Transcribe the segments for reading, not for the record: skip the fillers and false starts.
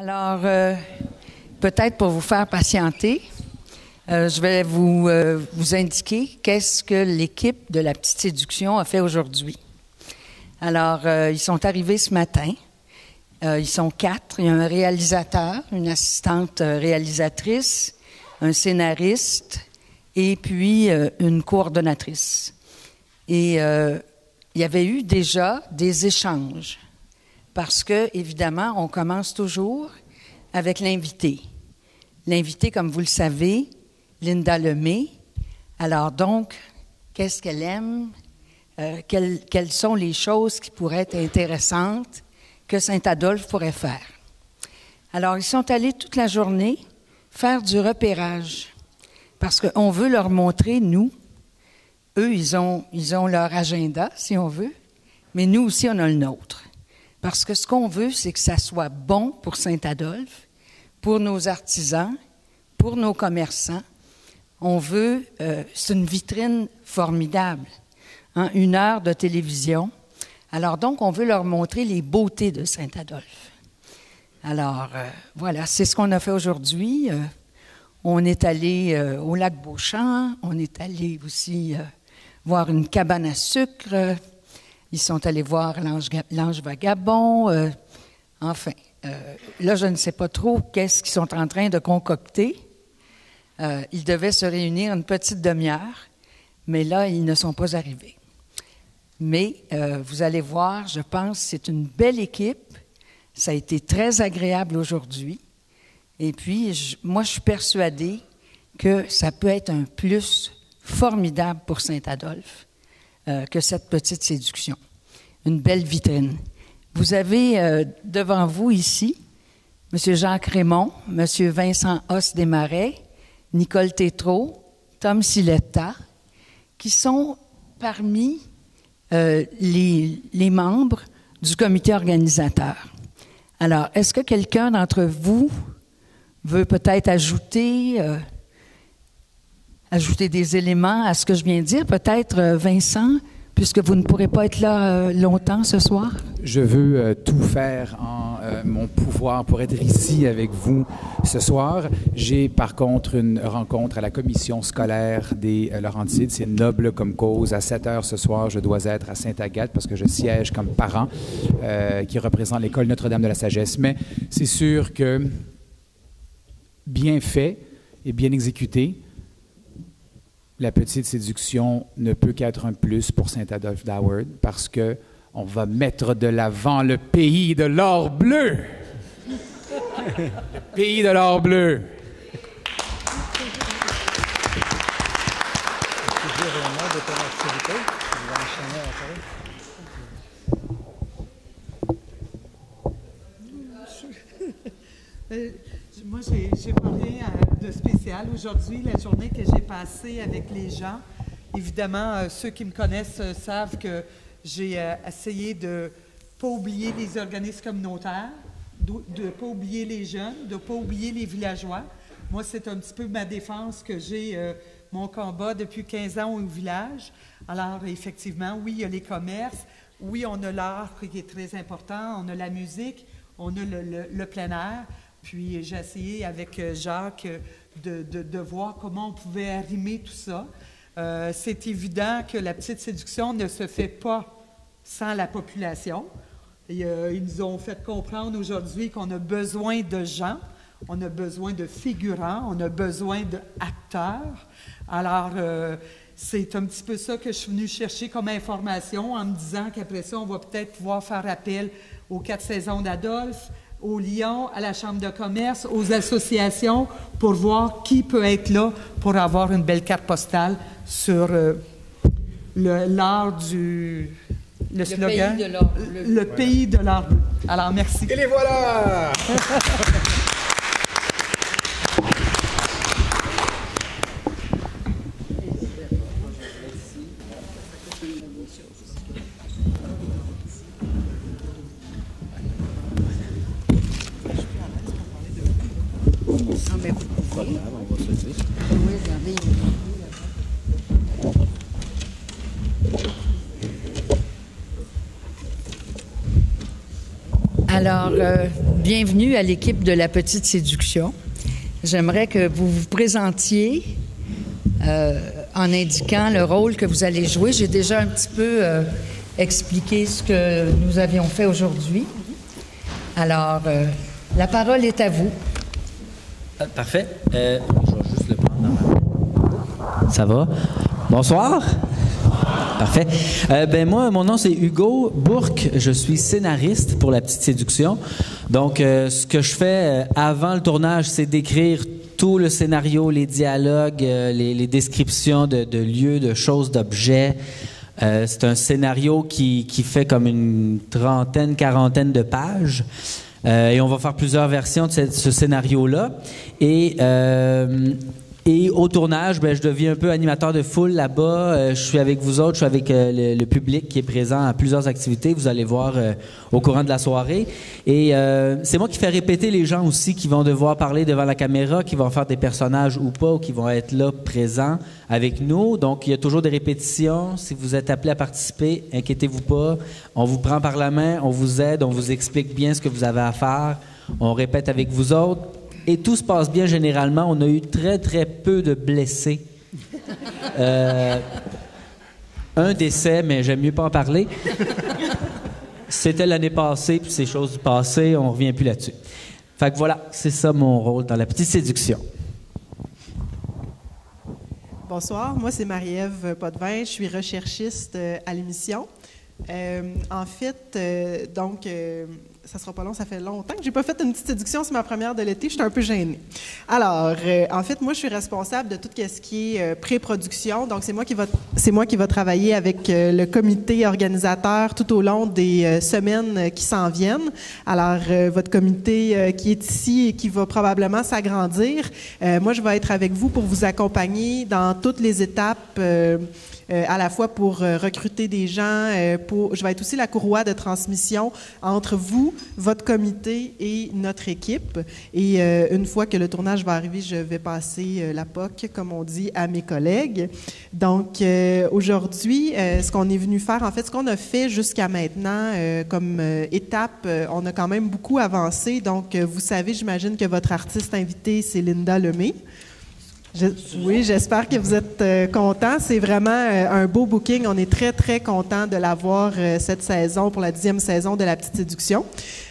Alors, peut-être pour vous faire patienter, je vais vous indiquer qu'est-ce que l'équipe de la Petite Séduction a fait aujourd'hui. Alors, ils sont arrivés ce matin. Ils sont 4. Il y a un réalisateur, une assistante réalisatrice, un scénariste et puis une coordonnatrice. Et il y avait eu déjà des échanges parce que, évidemment, on commence toujours avec l'invité. L'invité, comme vous le savez, Linda Lemay. Alors donc, qu'est-ce qu'elle aime? Quelles sont les choses qui pourraient être intéressantes que Saint-Adolphe pourrait faire? Alors, ils sont allés toute la journée faire du repérage parce qu'on veut leur montrer, nous, eux, ils ont leur agenda, si on veut, mais nous aussi, on a le nôtre. Parce que ce qu'on veut, c'est que ça soit bon pour Saint-Adolphe, pour nos artisans, pour nos commerçants. On veut, c'est une vitrine formidable, hein, 1 heure de télévision. Alors donc, on veut leur montrer les beautés de Saint-Adolphe. Alors, voilà, c'est ce qu'on a fait aujourd'hui. On est allé au lac Beauchamp, on est allé aussi voir une cabane à sucre. Ils sont allés voir l'ange vagabond. Enfin, là, je ne sais pas trop qu'est-ce qu'ils sont en train de concocter. Ils devaient se réunir une petite demi-heure, mais là, ils ne sont pas arrivés. Mais vous allez voir, je pense que c'est une belle équipe. Ça a été très agréable aujourd'hui. Et puis, moi, je suis persuadée que ça peut être un plus formidable pour Saint-Adolphe que cette petite séduction. Une belle vitrine. Vous avez devant vous ici M. Jacques Raymond, M. Vincent Os-Desmarais, Nicole Tétrault, Tom Siletta, qui sont parmi les membres du comité organisateur. Alors, est-ce que quelqu'un d'entre vous veut peut-être ajouter des éléments à ce que je viens de dire? Peut-être Vincent, puisque vous ne pourrez pas être là longtemps ce soir? Je veux tout faire en mon pouvoir pour être ici avec vous ce soir. J'ai par contre une rencontre à la commission scolaire des Laurentides. C'est noble comme cause. À 7 heures ce soir, je dois être à Sainte-Agathe parce que je siège comme parent qui représente l'école Notre-Dame de la Sagesse. Mais c'est sûr que bien fait et bien exécuté, la petite séduction ne peut qu'être un plus pour Saint-Adolphe d'Howard parce que on va mettre de l'avant le pays de l'or bleu. Le pays de l'or bleu. Moi, j'ai pas rien de spécial aujourd'hui. La journée que j'ai passée avec les gens, évidemment, ceux qui me connaissent savent que j'ai essayé de ne pas oublier les organismes communautaires, de ne pas oublier les jeunes, de ne pas oublier les villageois. Moi, c'est un petit peu ma défense que j'ai, mon combat depuis 15 ans au village. Alors, effectivement, oui, il y a les commerces. Oui, on a l'art qui est très important. On a la musique. On a le plein air. Puis j'ai essayé avec Jacques de voir comment on pouvait arrimer tout ça. C'est évident que la petite séduction ne se fait pas sans la population. Ils nous ont fait comprendre aujourd'hui qu'on a besoin de gens, on a besoin de figurants, on a besoin d'acteurs. Alors, c'est un petit peu ça que je suis venue chercher comme information en me disant qu'après ça, on va peut-être pouvoir faire appel aux 4 saisons d'Adolphe, au Lyon, à la Chambre de commerce, aux associations, pour voir qui peut être là pour avoir une belle carte postale sur l'art du... Le slogan? Pays de l'or bleu. Le pays de l'or bleu. Alors, merci. Et les voilà! Alors, bienvenue à l'équipe de La Petite Séduction. J'aimerais que vous vous présentiez en indiquant le rôle que vous allez jouer. J'ai déjà un petit peu expliqué ce que nous avions fait aujourd'hui. Alors, la parole est à vous. Parfait. Je vais juste le prendre dans ma main. Ça va? Bonsoir. Parfait. Moi, mon nom, c'est Hugo Bourque. Je suis scénariste pour La Petite Séduction. Donc, ce que je fais avant le tournage, c'est d'écrire tout le scénario, les dialogues, les descriptions de lieux, de choses, d'objets. C'est un scénario qui fait comme une trentaine, quarantaine de pages. Et on va faire plusieurs versions de ce scénario-là. Et au tournage, je deviens un peu animateur de foule là-bas. Je suis avec vous autres, je suis avec le public qui est présent à plusieurs activités. Vous allez voir au courant de la soirée. Et c'est moi qui fais répéter les gens aussi qui vont devoir parler devant la caméra, qui vont faire des personnages ou pas, ou qui vont être là présents avec nous. Donc, il y a toujours des répétitions. Si vous êtes appelé à participer, inquiétez-vous pas. On vous prend par la main, on vous aide, on vous explique bien ce que vous avez à faire. On répète avec vous autres. Et tout se passe bien généralement. On a eu très, très peu de blessés. Un décès, mais j'aime mieux pas en parler. C'était l'année passée, puis c'est chose du passé, on revient plus là-dessus. Fait que voilà, c'est ça mon rôle dans La Petite Séduction. Bonsoir, moi c'est Marie-Ève Potvin, je suis recherchiste à l'émission. En fait, ça sera pas long, ça fait longtemps que j'ai pas fait une petite séduction, c'est ma première de l'été, je suis un peu gênée. Alors, en fait, moi je suis responsable de tout ce qui est pré-production, donc c'est moi qui va travailler avec le comité organisateur tout au long des semaines qui s'en viennent. Alors, votre comité qui est ici et qui va probablement s'agrandir, moi je vais être avec vous pour vous accompagner dans toutes les étapes à la fois pour recruter des gens, je vais être aussi la courroie de transmission entre vous, votre comité et notre équipe. Et une fois que le tournage va arriver, je vais passer la POC, comme on dit, à mes collègues. Donc, aujourd'hui, ce qu'on est venu faire, en fait, ce qu'on a fait jusqu'à maintenant comme étape, on a quand même beaucoup avancé. Donc, vous savez, j'imagine que votre artiste invité, c'est Linda Lemay. Oui, j'espère que vous êtes contents. C'est vraiment un beau booking. On est très, très contents de l'avoir cette saison, pour la 10e saison de La Petite Séduction.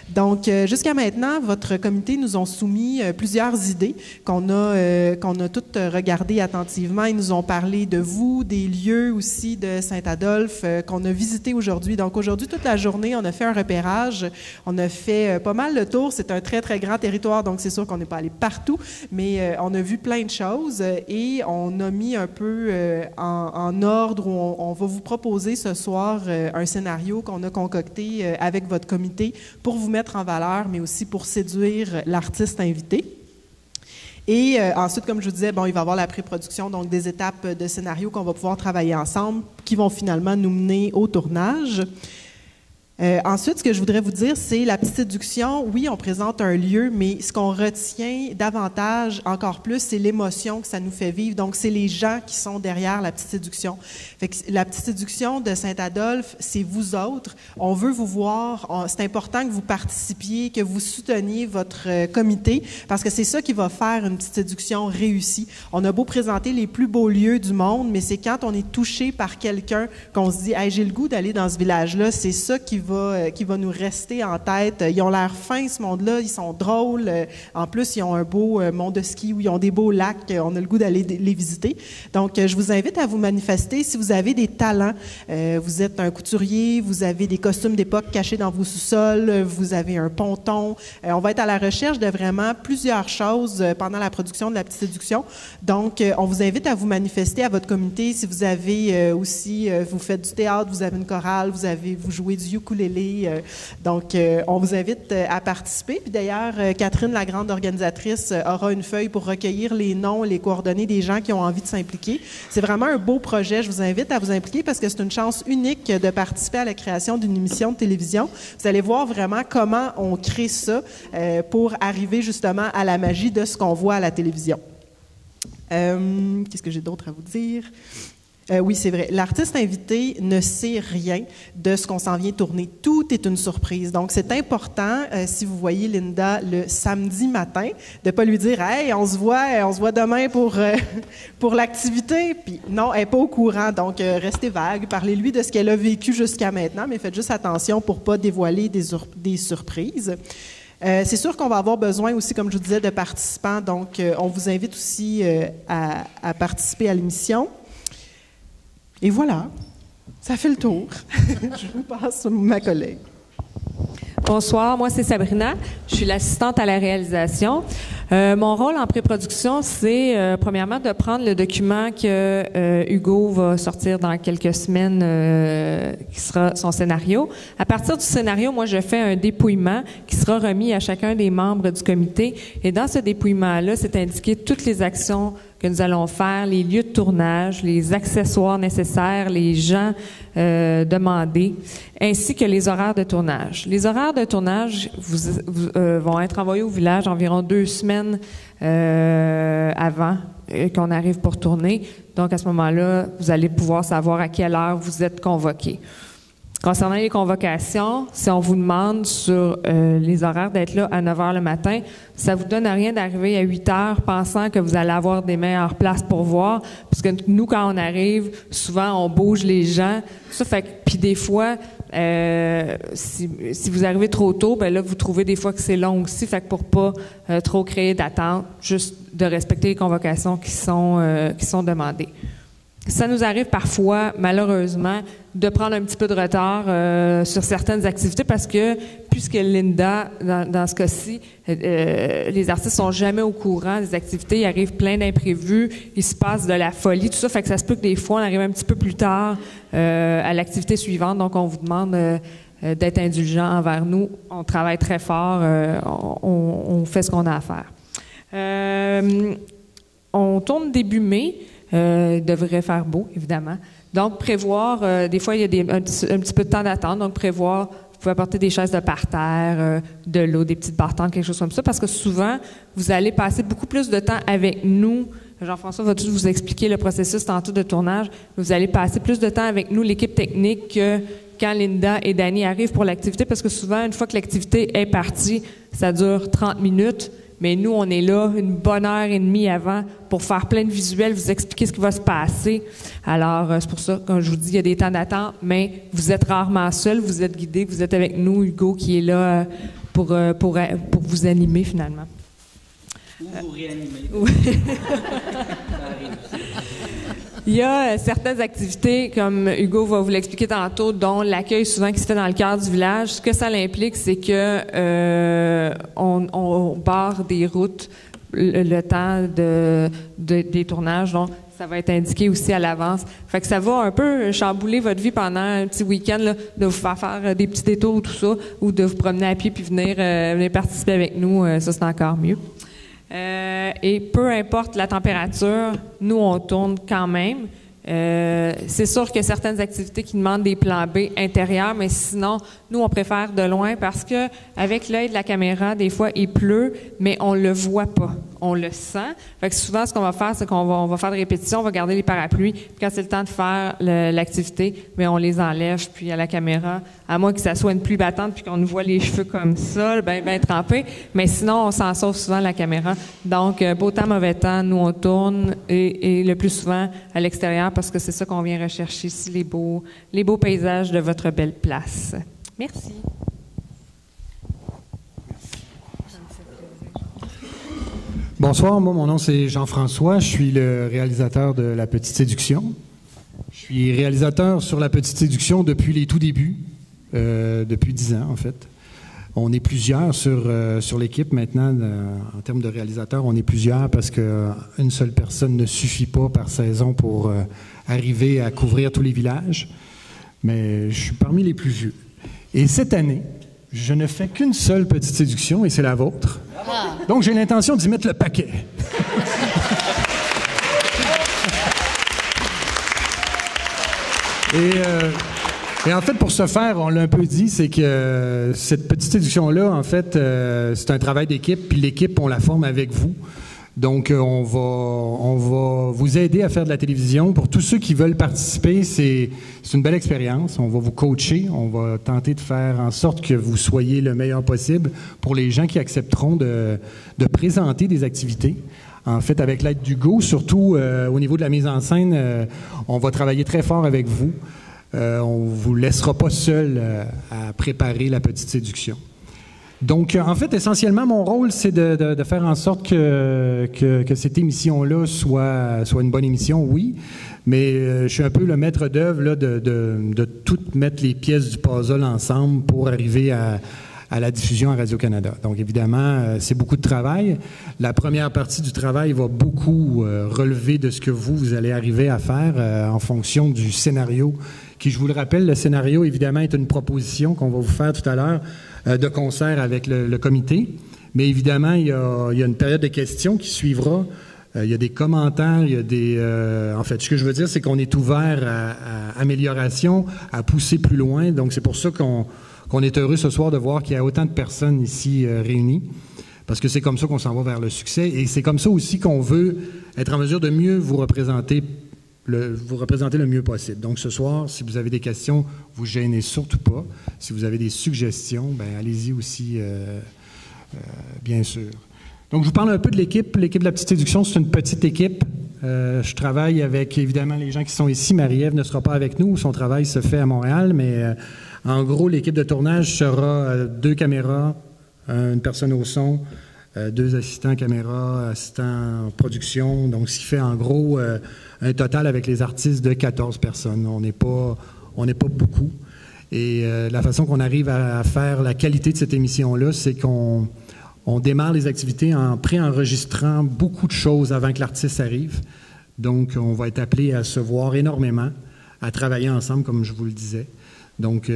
Donc, jusqu'à maintenant, votre comité nous ont soumis plusieurs idées qu'on a toutes regardées attentivement. Ils nous ont parlé de vous, des lieux aussi de Saint-Adolphe qu'on a visités aujourd'hui. Donc, aujourd'hui, toute la journée, on a fait un repérage. On a fait pas mal le tour. C'est un très, très grand territoire, donc c'est sûr qu'on n'est pas allé partout, mais on a vu plein de choses et on a mis un peu en ordre où on va vous proposer ce soir un scénario qu'on a concocté avec votre comité pour vous mettre en valeur, mais aussi pour séduire l'artiste invité. Et ensuite, comme je vous disais, il va y avoir la pré-production, donc des étapes de scénario qu'on va pouvoir travailler ensemble, qui vont finalement nous mener au tournage. Ensuite, ce que je voudrais vous dire, c'est La Petite Séduction. Oui, on présente un lieu, mais ce qu'on retient davantage, encore plus, c'est l'émotion que ça nous fait vivre. Donc, c'est les gens qui sont derrière La Petite Séduction. Fait que La Petite Séduction de Saint-Adolphe, c'est vous autres. On veut vous voir. C'est important que vous participiez, que vous souteniez votre comité, parce que c'est ça qui va faire une petite séduction réussie. On a beau présenter les plus beaux lieux du monde, mais c'est quand on est touché par quelqu'un qu'on se dit « Hey, j'ai le goût d'aller dans ce village-là », c'est ça qui va nous rester en tête. Ils ont l'air fins, ce monde-là. Ils sont drôles. En plus, ils ont un beau mont de ski où ils ont des beaux lacs. On a le goût d'aller les visiter. Donc, je vous invite à vous manifester si vous avez des talents. Vous êtes un couturier, vous avez des costumes d'époque cachés dans vos sous-sols, vous avez un ponton. On va être à la recherche de vraiment plusieurs choses pendant la production de La Petite Séduction. Donc, on vous invite à vous manifester à votre comité. Si vous avez aussi, vous faites du théâtre, vous avez une chorale, vous jouez du ukulélé. Donc, on vous invite à participer. Puis d'ailleurs, Catherine, la grande organisatrice, aura une feuille pour recueillir les noms, les coordonnées des gens qui ont envie de s'impliquer. C'est vraiment un beau projet. Je vous invite à vous impliquer parce que c'est une chance unique de participer à la création d'une émission de télévision. Vous allez voir vraiment comment on crée ça pour arriver justement à la magie de ce qu'on voit à la télévision. Qu'est-ce que j'ai d'autre à vous dire? Oui, c'est vrai. L'artiste invité ne sait rien de ce qu'on s'en vient tourner. Tout est une surprise. Donc, c'est important, si vous voyez Linda le samedi matin, de ne pas lui dire « Hey, on se voit demain pour l'activité. » Puis non, elle n'est pas au courant. Donc, restez vague. Parlez-lui de ce qu'elle a vécu jusqu'à maintenant, mais faites juste attention pour ne pas dévoiler des surprises. C'est sûr qu'on va avoir besoin aussi, comme je vous disais, de participants. Donc, on vous invite aussi à participer à l'émission. Et voilà, ça fait le tour. Je vous passe ma collègue. Bonsoir, moi c'est Sabrina, je suis l'assistante à la réalisation. Mon rôle en pré-production, c'est premièrement de prendre le document que Hugo va sortir dans quelques semaines, qui sera son scénario. À partir du scénario, moi je fais un dépouillement qui sera remis à chacun des membres du comité. Et dans ce dépouillement-là, c'est indiqué toutes les actions que nous allons faire, les lieux de tournage, les accessoires nécessaires, les gens demandés, ainsi que les horaires de tournage. Les horaires de tournage vont être envoyés au village environ 2 semaines avant qu'on arrive pour tourner. Donc, à ce moment-là, vous allez pouvoir savoir à quelle heure vous êtes convoqués. Concernant les convocations, si on vous demande sur les horaires d'être là à 9 h le matin, ça vous donne rien d'arriver à 8 h pensant que vous allez avoir des meilleures places pour voir, parce que nous, quand on arrive, souvent, on bouge les gens. Ça fait que, puis des fois, si vous arrivez trop tôt, ben là, vous trouvez des fois que c'est long aussi. Fait que pour pas trop créer d'attente, juste de respecter les convocations qui sont demandées. Ça nous arrive parfois, malheureusement, de prendre un petit peu de retard sur certaines activités parce que, puisque Linda, dans ce cas-ci, les artistes sont jamais au courant des activités, il arrive plein d'imprévus, il se passe de la folie, tout ça, fait que ça se peut que des fois, on arrive un petit peu plus tard à l'activité suivante, donc on vous demande d'être indulgent envers nous. On travaille très fort, on fait ce qu'on a à faire. On tourne début mai. Il devrait faire beau, évidemment. Donc, prévoir, des fois, il y a un petit peu de temps d'attente. Donc, prévoir, vous pouvez apporter des chaises de parterre, de l'eau, des petites bartendes, quelque chose comme ça, parce que souvent, vous allez passer beaucoup plus de temps avec nous. Jean-François va tout vous expliquer le processus tantôt de tournage. Vous allez passer plus de temps avec nous, l'équipe technique, que quand Linda et Danny arrivent pour l'activité, parce que souvent, une fois que l'activité est partie, ça dure 30 minutes. Mais nous, on est là une bonne heure et demie avant pour faire plein de visuels, vous expliquer ce qui va se passer. Alors, c'est pour ça, comme je vous dis, il y a des temps d'attente, mais vous êtes rarement seul, vous êtes guidés, vous êtes avec nous, Hugo, qui est là pour vous animer, finalement. Ou vous réanimer. Oui. Il y a certaines activités, comme Hugo va vous l'expliquer tantôt, dont l'accueil souvent qui se fait dans le cœur du village. Ce que ça implique, c'est que on barre des routes le temps des tournages. Donc, ça va être indiqué aussi à l'avance. Fait que ça va un peu chambouler votre vie pendant un petit week-end, là, de vous faire des petits détours ou tout ça, ou de vous promener à pied puis venir participer avec nous. Ça, c'est encore mieux. Et peu importe la température, nous, on tourne quand même. C'est sûr qu'il y a certaines activités qui demandent des plans B intérieurs, mais sinon, nous, on préfère de loin parce que avec l'œil de la caméra, des fois, il pleut, mais on le voit pas. On le sent. Fait que souvent, ce qu'on va faire, c'est qu'on va faire des répétitions, on va garder les parapluies. Puis quand c'est le temps de faire l'activité, mais on les enlève. Puis à la caméra, à moins que ça soit une pluie battante puis qu'on nous voit les cheveux comme ça, ben trempés. Mais sinon, on s'en sauve souvent la caméra. Donc, beau temps, mauvais temps, nous, on tourne et le plus souvent à l'extérieur parce que c'est ça qu'on vient rechercher ici, les beaux paysages de votre belle place. Merci. Bonsoir, moi mon nom c'est Jean-François, je suis le réalisateur de La Petite Séduction. Je suis réalisateur sur La Petite Séduction depuis les tout débuts, depuis 10 ans en fait. On est plusieurs sur l'équipe maintenant, en termes de réalisateurs, on est plusieurs parce qu'une seule personne ne suffit pas par saison pour arriver à couvrir tous les villages, mais je suis parmi les plus vieux. Et cette année, je ne fais qu'une seule Petite Séduction et c'est la vôtre. Donc, j'ai l'intention d'y mettre le paquet. Et en fait, pour ce faire, on l'a un peu dit, c'est que cette Petite Séduction-là, en fait, c'est un travail d'équipe, puis l'équipe, on la forme avec vous. Donc, on va vous aider à faire de la télévision. Pour tous ceux qui veulent participer, c'est une belle expérience. On va vous coacher. On va tenter de faire en sorte que vous soyez le meilleur possible pour les gens qui accepteront de présenter des activités. En fait, avec l'aide d'Hugo, surtout au niveau de la mise en scène, on va travailler très fort avec vous. On ne vous laissera pas seul à préparer la petite séduction. Donc, en fait, essentiellement, mon rôle, c'est de faire en sorte que cette émission-là soit une bonne émission, oui, mais je suis un peu le maître d'œuvre là, de tout mettre les pièces du puzzle ensemble pour arriver à la diffusion à Radio-Canada. Donc, évidemment, c'est beaucoup de travail. La première partie du travail va beaucoup relever de ce que vous allez arriver à faire en fonction du scénario qui, je vous le rappelle, le scénario, évidemment, est une proposition qu'on va vous faire tout à l'heure de concert avec le comité. Mais évidemment, il y a une période de questions qui suivra. Il y a des commentaires, il y a des... en fait, ce que je veux dire, c'est qu'on est ouvert à amélioration, à pousser plus loin. Donc, c'est pour ça qu'on est heureux ce soir de voir qu'il y a autant de personnes ici réunies, parce que c'est comme ça qu'on s'en va vers le succès. Et c'est comme ça aussi qu'on veut être en mesure de mieux vous représenter le mieux possible. Donc, ce soir, si vous avez des questions, vous gênez surtout pas. Si vous avez des suggestions, ben allez-y aussi, bien sûr. Donc, je vous parle un peu de l'équipe. L'équipe de la Petite Séduction, c'est une petite équipe. Je travaille avec, évidemment, les gens qui sont ici. Marie-Ève ne sera pas avec nous. Son travail se fait à Montréal, mais en gros, l'équipe de tournage sera 2 caméras, une personne au son, 2 assistants caméra, assistants production. Donc, ce qui fait en gros un total avec les artistes de 14 personnes. On n'est pas beaucoup. Et la façon qu'on arrive à faire la qualité de cette émission-là, c'est qu'on démarre les activités en pré-enregistrant beaucoup de choses avant que l'artiste arrive. Donc, on va être appelé à se voir énormément, à travailler ensemble, comme je vous le disais. Donc,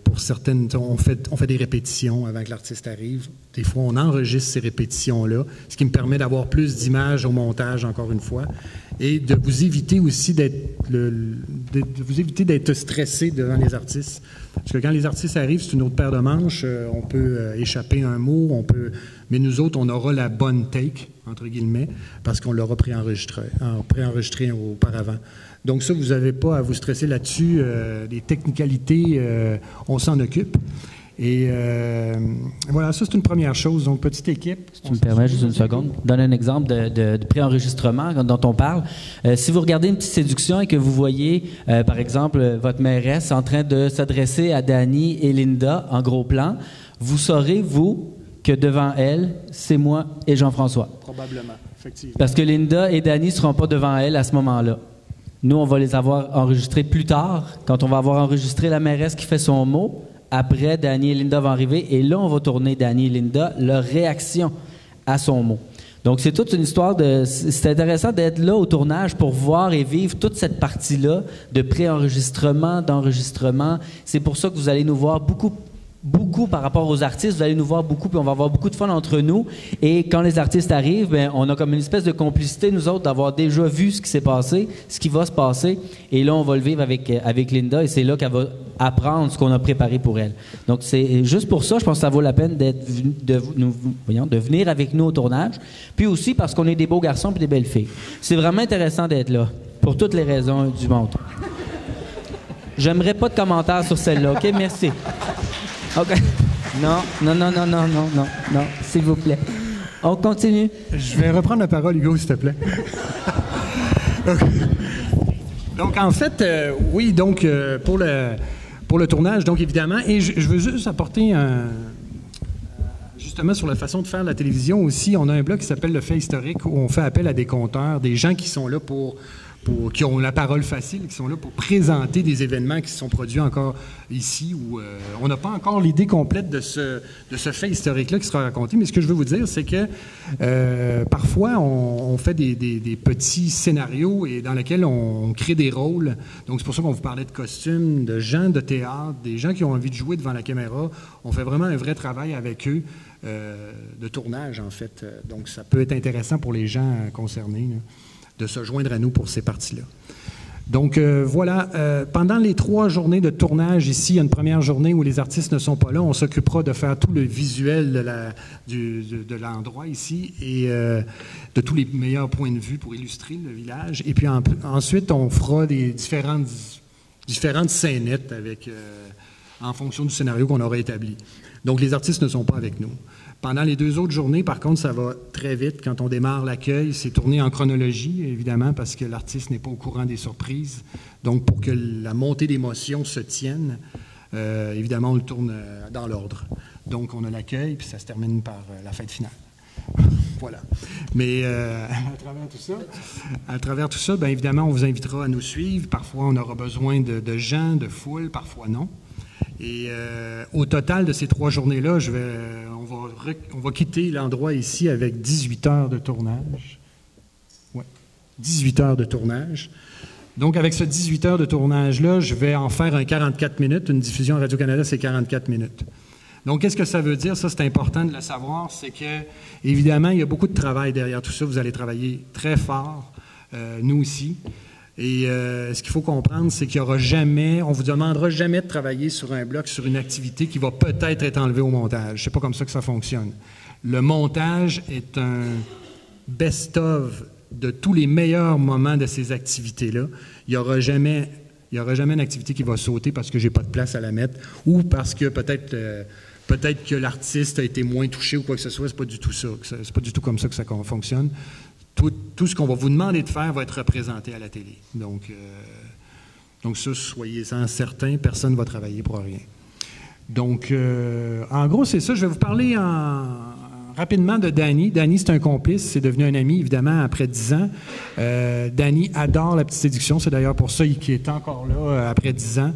pour certaines, on fait des répétitions avant que l'artiste arrive. Des fois, on enregistre ces répétitions-là, ce qui me permet d'avoir plus d'images au montage, encore une fois, et de vous éviter aussi d'être stressé devant les artistes. Parce que quand les artistes arrivent, c'est une autre paire de manches. On peut échapper un mot, mais nous autres, on aura la bonne take, entre guillemets, parce qu'on l'aura préenregistré auparavant. Donc ça, vous n'avez pas à vous stresser là-dessus. Les technicalités, on s'en occupe. Et voilà, ça, c'est une première chose. Donc, petite équipe. Si tu me permets juste une seconde, donne un exemple de préenregistrement dont on parle. Si vous regardez une petite séduction et que vous voyez, par exemple, votre mairesse en train de s'adresser à Danny et Linda en gros plan, vous saurez, vous, que devant elle, c'est moi et Jean-François. Probablement, effectivement. Parce que Linda et Danny ne seront pas devant elle à ce moment-là. Nous, on va les avoir enregistrés plus tard, quand on va avoir enregistré la mairesse qui fait son mot. Après, Danny et Linda vont arriver, et là, on va tourner Danny et Linda, leur réaction à son mot. Donc, c'est toute une histoire c'est intéressant d'être là au tournage pour voir et vivre toute cette partie-là de pré-enregistrement, d'enregistrement. C'est pour ça que vous allez nous voir beaucoup par rapport aux artistes, vous allez nous voir beaucoup, puis on va avoir beaucoup de fun entre nous. Et quand les artistes arrivent, bien, on a comme une espèce de complicité, nous autres, d'avoir déjà vu ce qui s'est passé, ce qui va se passer. Et là, on va le vivre avec Linda, et c'est là qu'elle va apprendre ce qu'on a préparé pour elle. Donc, c'est juste pour ça, je pense que ça vaut la peine de venir avec nous au tournage. Puis aussi parce qu'on est des beaux garçons et des belles filles. C'est vraiment intéressant d'être là, pour toutes les raisons du monde. J'aimerais pas de commentaires sur celle-là, OK? Merci. OK. Non, s'il vous plaît. On continue. Je vais reprendre la parole, Hugo, s'il te plaît. Donc, en fait, oui, donc, pour le tournage, donc, évidemment, et je veux juste apporter justement, sur la façon de faire la télévision aussi, on a un bloc qui s'appelle le fait historique, où on fait appel à des conteurs, des gens qui sont là qui ont la parole facile, qui sont là pour présenter des événements qui se sont produits encore ici, où on n'a pas encore l'idée complète de ce fait historique-là qui sera raconté. Mais ce que je veux vous dire, c'est que parfois, on fait des petits scénarios et dans lesquels on crée des rôles. Donc, c'est pour ça qu'on vous parlait de costumes, de gens de théâtre, des gens qui ont envie de jouer devant la caméra. On fait vraiment un vrai travail avec eux de tournage, en fait. Donc, ça peut être intéressant pour les gens concernés, là, de se joindre à nous pour ces parties-là. Donc voilà, pendant les 3 journées de tournage ici, il y a une première journée où les artistes ne sont pas là. On s'occupera de faire tout le visuel de l'endroit ici et de tous les meilleurs points de vue pour illustrer le village. Et puis ensuite, on fera des différentes scénettes en fonction du scénario qu'on aura établi. Donc les artistes ne sont pas avec nous. Pendant les 2 autres journées, par contre, ça va très vite. Quand on démarre l'accueil, c'est tourné en chronologie, évidemment, parce que l'artiste n'est pas au courant des surprises. Donc, pour que la montée d'émotion se tienne, évidemment, on le tourne dans l'ordre. Donc, on a l'accueil, puis ça se termine par la fête finale. Voilà. Mais à travers tout ça, bien évidemment, on vous invitera à nous suivre. Parfois, on aura besoin de gens, de foules, parfois non. Et au total de ces 3 journées-là, on va quitter l'endroit ici avec 18 heures de tournage. Ouais, 18 heures de tournage. Donc, avec ce 18 heures de tournage-là, je vais en faire un 44 minutes. Une diffusion à Radio-Canada, c'est 44 minutes. Donc, qu'est-ce que ça veut dire? Ça, c'est important de le savoir. C'est que, évidemment, il y a beaucoup de travail derrière tout ça. Vous allez travailler très fort, nous aussi. Et ce qu'il faut comprendre, c'est qu'il y aura jamais, on vous demandera jamais de travailler sur un bloc, sur une activité qui va peut-être être enlevée au montage. C'est pas comme ça que ça fonctionne. Le montage est un best-of de tous les meilleurs moments de ces activités-là. Il n'y aura jamais une activité qui va sauter parce que j'ai pas de place à la mettre ou parce que peut-être que l'artiste a été moins touché ou quoi que ce soit. C'est pas du tout ça. C'est pas du tout comme ça que ça fonctionne. Tout ce qu'on va vous demander de faire va être représenté à la télé. Donc ça, soyez-en certains, personne ne va travailler pour rien. Donc, en gros, c'est ça. Je vais vous parler rapidement de Danny. Danny, c'est un complice, c'est devenu un ami, évidemment, après 10 ans. Danny adore La Petite Séduction, c'est d'ailleurs pour ça qu'il est encore là après 10 ans.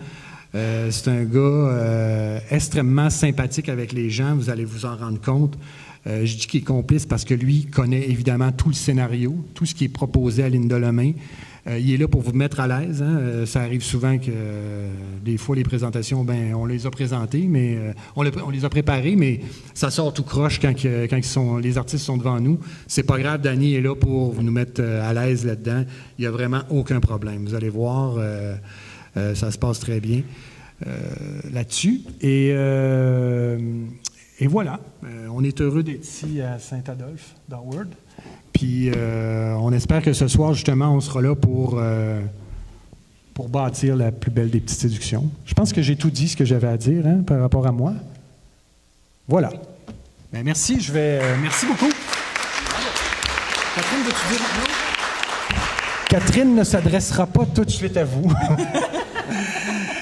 C'est un gars extrêmement sympathique avec les gens, vous allez vous en rendre compte. Je dis qu'il est complice parce que lui connaît évidemment tout le scénario, tout ce qui est proposé à Linda Lemay. Il est là pour vous mettre à l'aise. Hein. Ça arrive souvent que des fois, les présentations, ben, on les a présentées, mais on les a préparées, mais ça sort tout croche quand les artistes sont devant nous. C'est pas grave, Danny est là pour nous mettre à l'aise là-dedans. Il n'y a vraiment aucun problème. Vous allez voir, ça se passe très bien là-dessus. Et voilà, on est heureux d'être ici à Saint-Adolphe, d'Howard. Puis on espère que ce soir, justement, on sera là pour bâtir la plus belle des petites séductions. Je pense que j'ai tout dit ce que j'avais à dire hein, par rapport à moi. Voilà. Bien, merci, merci beaucoup. Catherine, veux-tu dire un mot? Catherine ne s'adressera pas tout de suite à vous.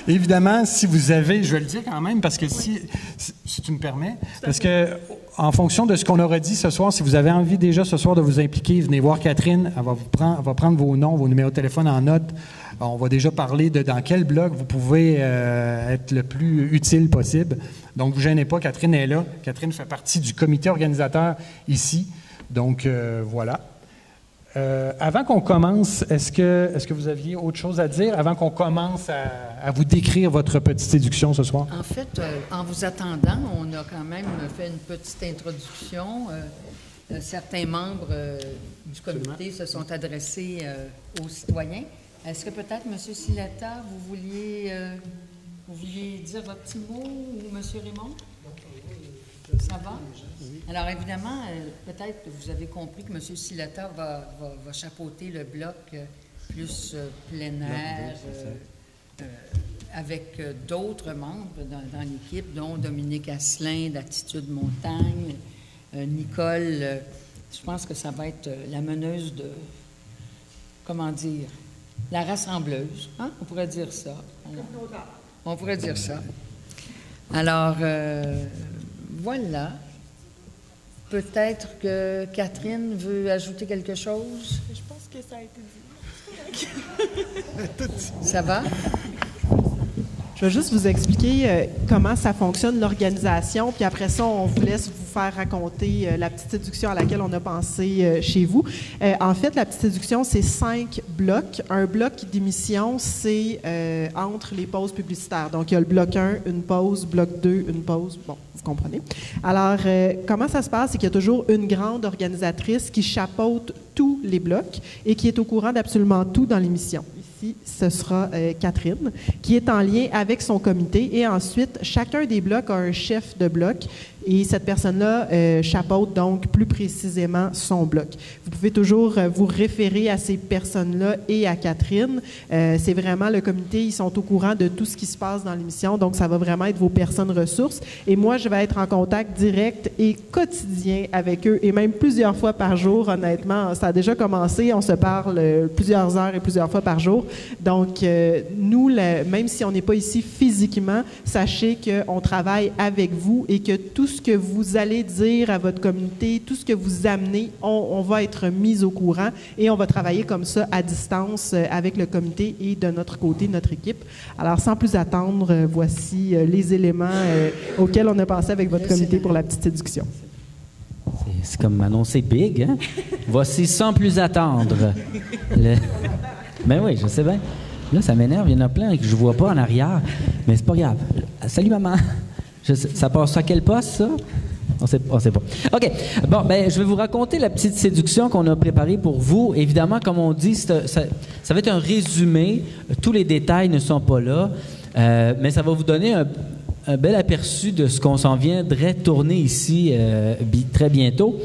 Évidemment, si vous avez, je vais le dire quand même, parce que si tu me permets, parce que en fonction de ce qu'on aura dit ce soir, si vous avez envie déjà ce soir de vous impliquer, venez voir Catherine, elle va prendre vos noms, vos numéros de téléphone en note. On va déjà parler de dans quel bloc vous pouvez être le plus utile possible. Donc, vous gênez pas, Catherine est là. Catherine fait partie du comité organisateur ici. Donc, voilà. Avant qu'on commence, est-ce que vous aviez autre chose à dire avant qu'on commence à vous décrire votre petite séduction ce soir? En fait, en vous attendant, on a quand même fait une petite introduction. Certains membres du comité se sont adressés aux citoyens. Est-ce que peut-être, M. Silata, vous vouliez dire votre petit mot ou M. Raymond? Ça va? Alors, évidemment, peut-être que vous avez compris que M. Silata va chapeauter le bloc plus plein air avec d'autres membres dans l'équipe, dont Dominique Asselin d'Attitude Montagne, Nicole. Je pense que ça va être la meneuse de, comment dire, la rassembleuse. Hein? On pourrait dire ça. On pourrait dire ça. Alors, voilà. Peut-être que Catherine veut ajouter quelque chose? Je pense que ça a été dit. Ça va? Je vais juste vous expliquer comment ça fonctionne, l'organisation, puis après ça, on vous laisse vous faire raconter la petite séduction à laquelle on a pensé chez vous. En fait, la petite séduction, c'est 5 blocs. Un bloc d'émission, c'est entre les pauses publicitaires. Donc, il y a le bloc 1, une pause, bloc 2, une pause. Bon, vous comprenez. Alors, comment ça se passe? C'est qu'il y a toujours une grande organisatrice qui chapeaute tous les blocs et qui est au courant d'absolument tout dans l'émission. fois-ci, ce sera Catherine, qui est en lien avec son comité. Et ensuite, chacun des blocs a un chef de bloc. Et cette personne-là chapeaute donc plus précisément son bloc. Vous pouvez toujours vous référer à ces personnes-là et à Catherine. C'est vraiment le comité, ils sont au courant de tout ce qui se passe dans l'émission, donc ça va vraiment être vos personnes ressources. Et moi, je vais être en contact direct et quotidien avec eux, et même plusieurs fois par jour, honnêtement. Ça a déjà commencé, on se parle plusieurs heures et plusieurs fois par jour. Donc, nous, même si on n'est pas ici physiquement, sachez qu'on travaille avec vous et que tout ce que vous allez dire à votre communauté, tout ce que vous amenez, on va être mis au courant et on va travailler comme ça à distance avec le comité et de notre côté, notre équipe. Alors, sans plus attendre, voici les éléments auxquels on a pensé avec votre comité pour la petite séduction. C'est comme annoncer big, hein? Voici sans plus attendre. Ben oui, je sais bien. Là, ça m'énerve, il y en a plein que je vois pas en arrière, mais c'est pas grave. Salut, maman. Ça passe à quel poste, ça? On sait pas. OK. Bon, ben, je vais vous raconter la petite séduction qu'on a préparée pour vous. Évidemment, comme on dit, ça va être un résumé. Tous les détails ne sont pas là, mais ça va vous donner un bel aperçu de ce qu'on s'en viendrait tourner ici très bientôt.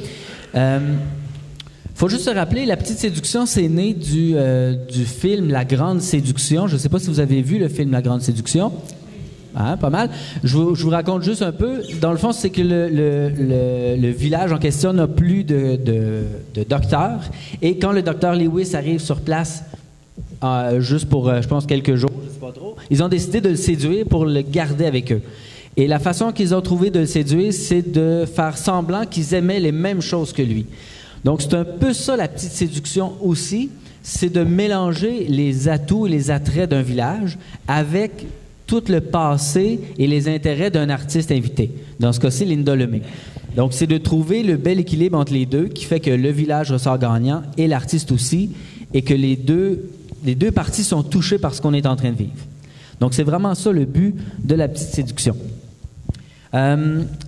Faut juste se rappeler, la petite séduction, c'est né du film La Grande Séduction. Je ne sais pas si vous avez vu le film La Grande Séduction. Hein, pas mal. Je vous raconte juste un peu. Dans le fond, c'est que le village en question n'a plus de docteur. Et quand le docteur Lewis arrive sur place, juste pour, je pense, quelques jours, je sais pas trop, ils ont décidé de le séduire pour le garder avec eux. Et la façon qu'ils ont trouvé de le séduire, c'est de faire semblant qu'ils aimaient les mêmes choses que lui. Donc, c'est un peu ça, la petite séduction aussi. C'est de mélanger les atouts et les attraits d'un village avec tout le passé et les intérêts d'un artiste invité. Dans ce cas-ci, Linda Lemay. Donc, c'est de trouver le bel équilibre entre les deux qui fait que le village ressort gagnant et l'artiste aussi, et que les deux parties sont touchées par ce qu'on est en train de vivre. Donc, c'est vraiment ça le but de la petite séduction.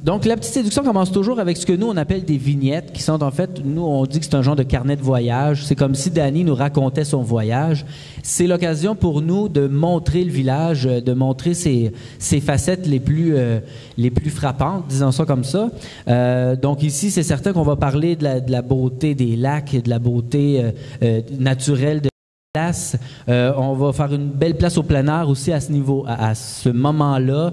Donc, la petite séduction commence toujours avec ce que nous, on appelle des vignettes, qui sont en fait, nous, on dit que c'est un genre de carnet de voyage. C'est comme si Dany nous racontait son voyage. C'est l'occasion pour nous de montrer le village, de montrer ses facettes les plus frappantes, disons ça comme ça. Donc ici, c'est certain qu'on va parler de la beauté des lacs et de la beauté naturelle de place. On va faire une belle place au plein air aussi à ce niveau, à ce moment-là,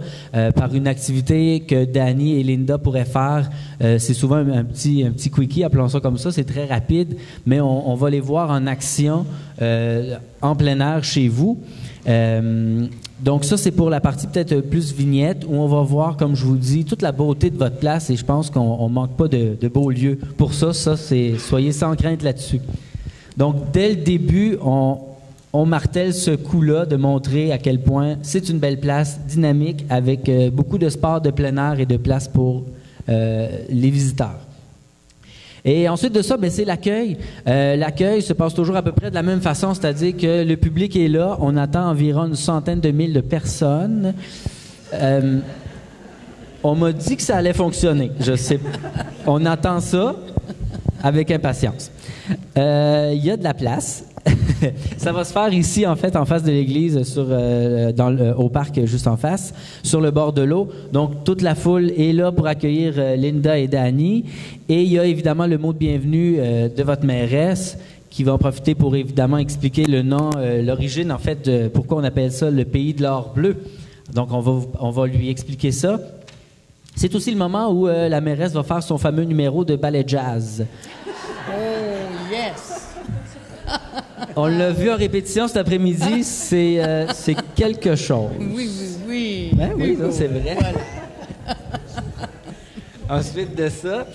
par une activité que Dany et Linda pourraient faire. C'est souvent un petit quickie, appelons ça comme ça. C'est très rapide, mais on va les voir en action en plein air chez vous. Donc ça, c'est pour la partie peut-être plus vignette, où on va voir, comme je vous dis, toute la beauté de votre place, et je pense qu'on ne manque pas de beaux lieux. Pour ça, soyez sans crainte là-dessus. Donc, dès le début, on martèle ce coup-là de montrer à quel point c'est une belle place dynamique avec beaucoup de sports de plein air et de place pour les visiteurs. Et ensuite de ça, c'est l'accueil. L'accueil se passe toujours à peu près de la même façon, c'est-à-dire que le public est là, on attend environ 100 000 de personnes. On m'a dit que ça allait fonctionner. Je sais, on attend ça avec impatience. Il y a de la place. Ça va se faire ici, en fait, en face de l'église, au parc juste en face, sur le bord de l'eau. Donc, toute la foule est là pour accueillir Linda et Dany. Et il y a évidemment le mot de bienvenue de votre mairesse qui va en profiter pour évidemment expliquer le nom, l'origine, en fait, de pourquoi on appelle ça le pays de l'or bleu. Donc, on va lui expliquer ça. C'est aussi le moment où la mairesse va faire son fameux numéro de ballet jazz. Oh, yes! On l'a vu en répétition cet après-midi, c'est quelque chose. Oui. Ben oui, ça, c'est vrai. Voilà. Ensuite de ça,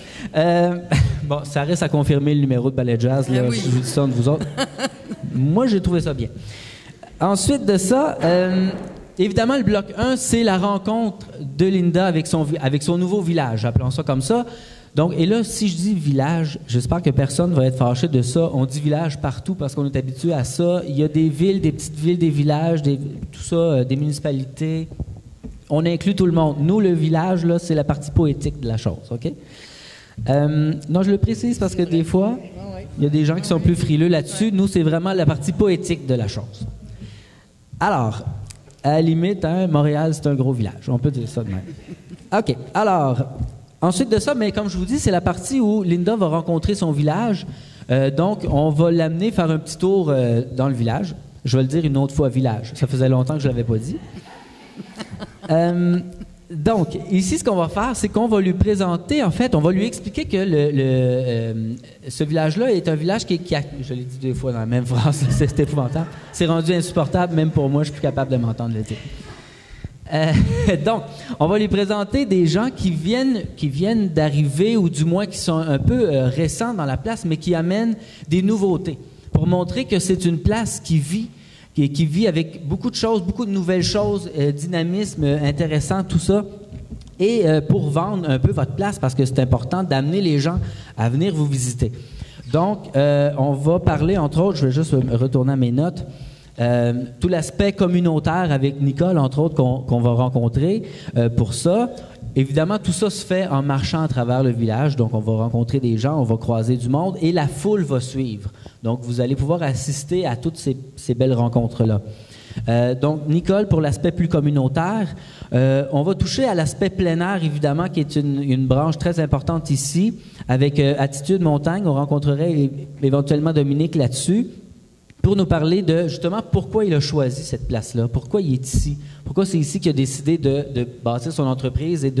ça reste à confirmer le numéro de ballet jazz, là, je vous dis ça de vous autres. Moi, j'ai trouvé ça bien. Ensuite de ça, évidemment, le bloc 1, c'est la rencontre de Linda avec son nouveau village, appelons ça comme ça. Donc, et là, si je dis village, j'espère que personne ne va être fâché de ça. On dit village partout parce qu'on est habitué à ça. Il y a des villes, des petites villes, des villages, tout ça, des municipalités. On inclut tout le monde. Nous, le village, là, c'est la partie poétique de la chose, OK? Non, je le précise parce que des fois, il y a des gens qui sont plus frileux là-dessus. Nous, c'est vraiment la partie poétique de la chose. Alors, à la limite, hein, Montréal, c'est un gros village. On peut dire ça de même. OK. Alors, ensuite de ça, mais comme je vous dis, c'est la partie où Linda va rencontrer son village. Donc, on va l'amener faire un petit tour dans le village. Je vais le dire une autre fois, village. Ça faisait longtemps que je ne l'avais pas dit. Donc, ici, ce qu'on va faire, c'est qu'on va lui présenter, en fait, on va lui expliquer que ce village-là est un village qui a... Je l'ai dit 2 fois dans la même phrase, c'est épouvantable. C'est rendu insupportable, même pour moi, je suis plus capable de m'entendre le dire. Donc, on va lui présenter des gens qui viennent d'arriver, ou du moins qui sont un peu récents dans la place, mais qui amènent des nouveautés, pour montrer que c'est une place qui vit avec beaucoup de choses, beaucoup de nouvelles choses, dynamisme intéressant, tout ça, et pour vendre un peu votre place, parce que c'est important d'amener les gens à venir vous visiter. Donc, on va parler, entre autres, je vais juste retourner à mes notes, tout l'aspect communautaire avec Nicole, entre autres, qu'on va rencontrer pour ça. Évidemment, tout ça se fait en marchant à travers le village, donc on va rencontrer des gens, on va croiser du monde, et la foule va suivre. Donc, vous allez pouvoir assister à toutes ces belles rencontres-là. Donc, Nicole, pour l'aspect plus communautaire, on va toucher à l'aspect plein air, évidemment, qui est une branche très importante ici. Avec Attitude Montagne, on rencontrerait éventuellement Dominique là-dessus, pour nous parler de, justement, pourquoi il a choisi cette place-là, pourquoi il est ici, pourquoi c'est ici qu'il a décidé de bâtir son entreprise et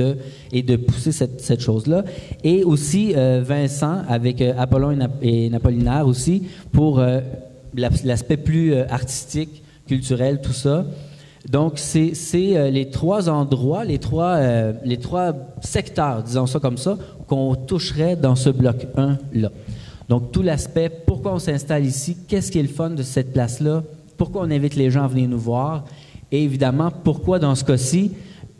de pousser cette chose-là. Et aussi Vincent, avec Apollon et Napolinaire aussi, pour l'aspect plus artistique, culturel, tout ça. Donc, c'est les 3 endroits, les trois secteurs, disons ça comme ça, qu'on toucherait dans ce bloc 1-là. Donc, tout l'aspect, pourquoi on s'installe ici, qu'est-ce qui est le fun de cette place-là, pourquoi on invite les gens à venir nous voir, et évidemment, pourquoi dans ce cas-ci,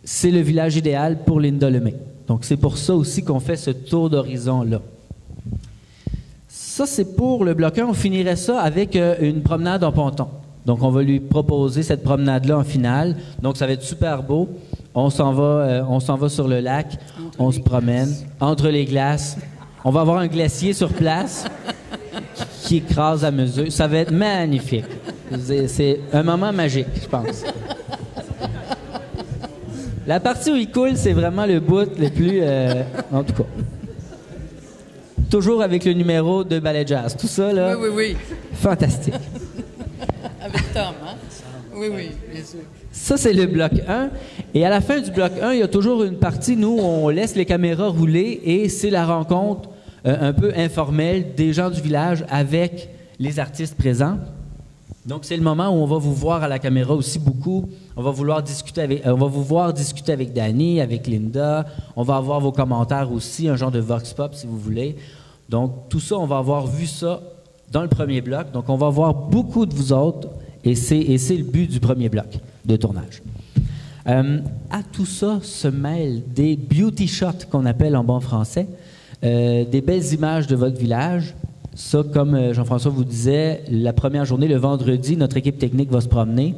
c'est le village idéal pour Linda Lemay. Donc, c'est pour ça aussi qu'on fait ce tour d'horizon-là. Ça, c'est pour le bloc 1. On finirait ça avec une promenade en ponton. Donc, on va lui proposer cette promenade-là en finale. Donc, ça va être super beau. On s'en va sur le lac, on se promène entre les glaces. On va avoir un glacier sur place qui écrase à mesure. Ça va être magnifique. C'est un moment magique, je pense. La partie où il coule, c'est vraiment le bout le plus... en tout cas. Toujours avec le numéro de ballet jazz. Tout ça, là... Oui. Fantastique. Avec Tom, hein? Oui, bien sûr. Ça, c'est le bloc 1. Et à la fin du bloc 1, il y a toujours une partie, nous, où on laisse les caméras rouler et c'est la rencontre un peu informelle des gens du village avec les artistes présents. Donc, c'est le moment où on va vous voir à la caméra aussi beaucoup. On va vous voir discuter avec Danny, avec Linda. On va avoir vos commentaires aussi, un genre de vox pop, si vous voulez. Donc, tout ça, on va avoir vu ça dans le premier bloc. Donc, on va voir beaucoup de vous autres. Et c'est le but du premier bloc de tournage. À tout ça se mêlent des beauty shots qu'on appelle en bon français, des belles images de votre village. Ça, comme Jean-François vous disait, la première journée, le vendredi, notre équipe technique va se promener.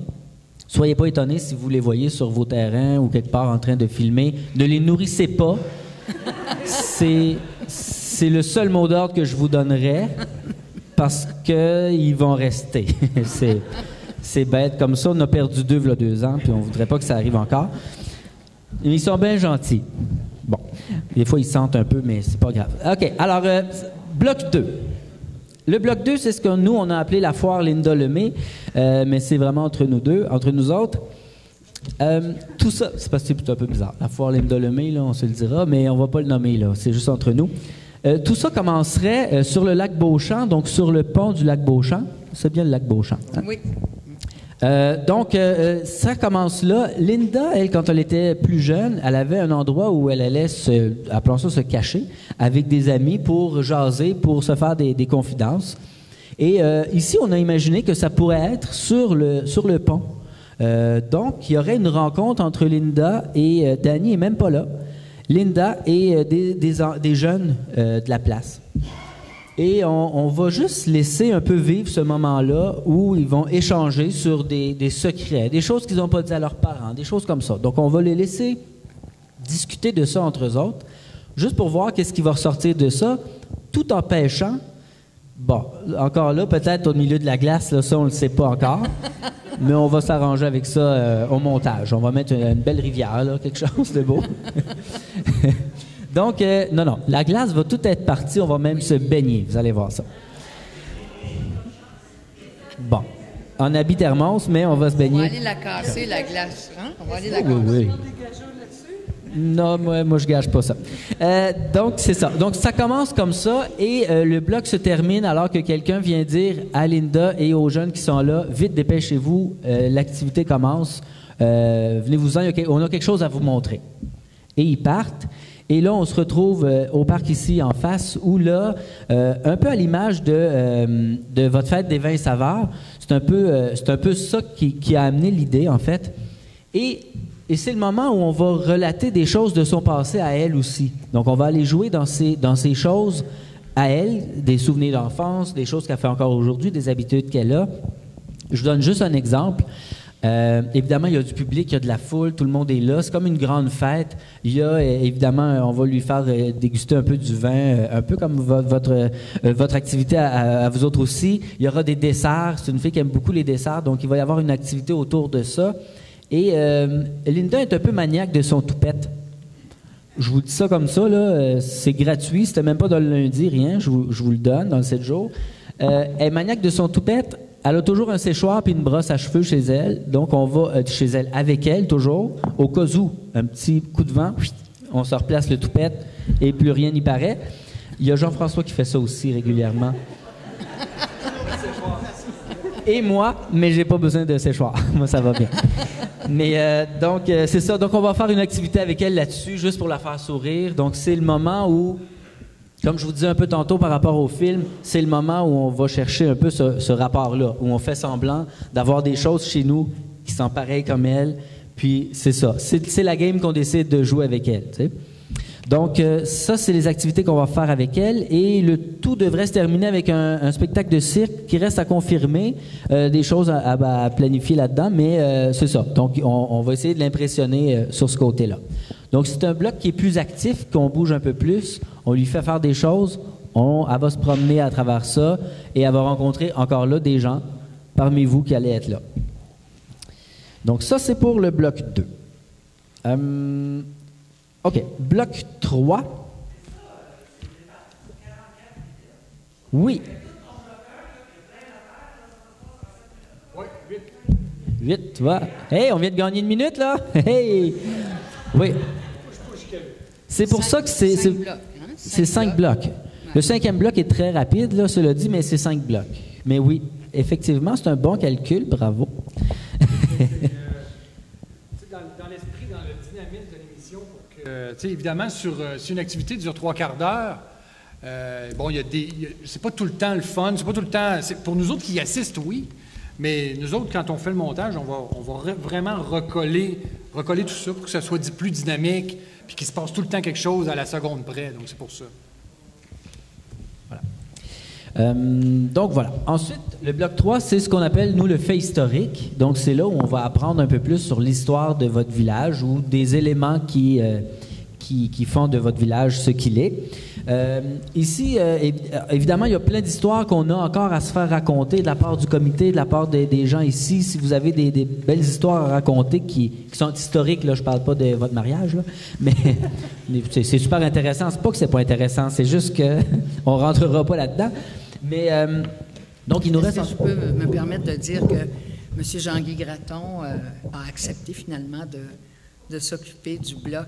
Soyez pas étonnés si vous les voyez sur vos terrains ou quelque part en train de filmer. Ne les nourrissez pas. C'est le seul mot d'ordre que je vous donnerais. Parce qu'ils vont rester. c'est bête. Comme ça, on a perdu 2 il y a 2 ans, puis on ne voudrait pas que ça arrive encore. Ils sont bien gentils. Bon, des fois, ils sentent un peu, mais c'est pas grave. OK, alors, bloc 2. Le bloc 2, c'est ce que nous, on a appelé la foire Linda Lemay, mais c'est vraiment entre nous autres. Tout ça, c'est parce que c'est un peu bizarre. La foire Linda Lemay, là, on se le dira, mais on ne va pas le nommer, là. C'est juste entre nous. Tout ça commencerait sur le lac Beauchamp, donc sur le pont du lac Beauchamp. C'est bien le lac Beauchamp. Hein? Oui. Donc, ça commence là. Linda, elle, quand elle était plus jeune, elle avait un endroit où elle allait appelons ça, se cacher avec des amis pour jaser, pour se faire des confidences. Et ici, on a imaginé que ça pourrait être sur le pont. Donc, il y aurait une rencontre entre Linda et Danny, est même pas là. Linda et des jeunes de la place. Et on va juste laisser un peu vivre ce moment-là où ils vont échanger sur des secrets, des choses qu'ils n'ont pas dit à leurs parents, des choses comme ça. Donc, on va les laisser discuter de ça entre eux autres, juste pour voir qu'est-ce qui va ressortir de ça, tout en pêchant. Bon, encore là, peut-être au milieu de la glace, là, ça, on ne le sait pas encore. mais on va s'arranger avec ça au montage. On va mettre une belle rivière, là, quelque chose de beau. Donc, non, la glace va tout être partie. On va même se baigner. Vous allez voir ça. Bon. En habit thermos, mais on va se baigner. On va aller la casser, la glace. Hein? On va aller la casser. Oui. Non, moi, je gage pas ça. Donc, c'est ça. Donc, ça commence comme ça et le bloc se termine alors que quelqu'un vient dire à Linda et aux jeunes qui sont là, vite, dépêchez-vous, l'activité commence. Venez-vous-en, on a quelque chose à vous montrer. Et ils partent. Et là, on se retrouve au parc ici en face où là, un peu à l'image de votre fête des vins et saveurs, c'est un peu ça qui a amené l'idée, en fait. Et c'est le moment où on va relater des choses de son passé à elle aussi. Donc, on va aller jouer dans ces choses à elle, des souvenirs d'enfance, des choses qu'elle fait encore aujourd'hui, des habitudes qu'elle a. Je vous donne juste un exemple. Évidemment, il y a du public, il y a de la foule, tout le monde est là. C'est comme une grande fête. Il y a, évidemment, on va lui faire déguster un peu du vin, un peu comme votre activité à vous autres aussi. Il y aura des desserts. C'est une fille qui aime beaucoup les desserts, donc il va y avoir une activité autour de ça. Et Linda est un peu maniaque de son toupette. Je vous dis ça comme ça, là, c'est gratuit, c'était même pas dans le lundi, rien, je vous le donne dans le 7 jours. Elle est maniaque de son toupette, elle a toujours un séchoir puis une brosse à cheveux chez elle, donc on va chez elle avec elle toujours, au cas où, un petit coup de vent, on se replace le toupette et plus rien n'y paraît. Il y a Jean-François qui fait ça aussi régulièrement. Et moi, mais j'ai pas besoin de séchoir, moi ça va bien. Mais donc, c'est ça. Donc, on va faire une activité avec elle là-dessus, juste pour la faire sourire. Donc, c'est le moment où, comme je vous disais un peu tantôt par rapport au film, c'est le moment où on va chercher un peu ce rapport-là, où on fait semblant d'avoir des choses chez nous qui sont pareilles comme elle. Puis, c'est ça. C'est la game qu'on décide de jouer avec elle, tu sais. Donc, ça, c'est les activités qu'on va faire avec elle. Et le tout devrait se terminer avec un spectacle de cirque qui reste à confirmer, des choses à planifier là-dedans, mais c'est ça. Donc, on va essayer de l'impressionner sur ce côté-là. Donc, c'est un bloc qui est plus actif, qu'on bouge un peu plus. On lui fait faire des choses. Elle va se promener à travers ça et elle va rencontrer encore là des gens parmi vous qui allaient être là. Donc, ça, c'est pour le bloc 2. OK. Bloc 3. Oui. 8, tu vois. Hey, on vient de gagner une minute, là. Hey! Oui. C'est pour ça que c'est 5 blocs. Le 5e bloc est très rapide, là, cela dit, mais c'est 5 blocs. Mais oui, effectivement, c'est un bon calcul. Bravo. Dans l'esprit, dans le dynamisme de l'émission, évidemment, si une activité dure 3/4 d'heure, c'est pas tout le temps le fun, c'est pas tout le temps. Pour nous autres qui y assistent, oui, mais nous autres, quand on fait le montage, on va vraiment recoller tout ça pour que ça soit plus dynamique, puis qu'il se passe tout le temps quelque chose à la seconde près. Donc, c'est pour ça. Voilà. Donc, voilà. Ensuite, le bloc 3, c'est ce qu'on appelle, nous, le fait historique. Donc, c'est là où on va apprendre un peu plus sur l'histoire de votre village ou des éléments qui font de votre village ce qu'il est. Ici, évidemment, il y a plein d'histoires qu'on a encore à se faire raconter de la part du comité, de la part des gens ici. Si vous avez des belles histoires à raconter qui sont historiques, là, je parle pas de votre mariage, là, mais c'est super intéressant. C'est pas que c'est pas intéressant, c'est juste que on rentrera pas là-dedans. Mais donc, il nous reste... Est-ce que je peux me permettre de dire que M. Jean-Guy Gratton a accepté finalement de s'occuper du bloc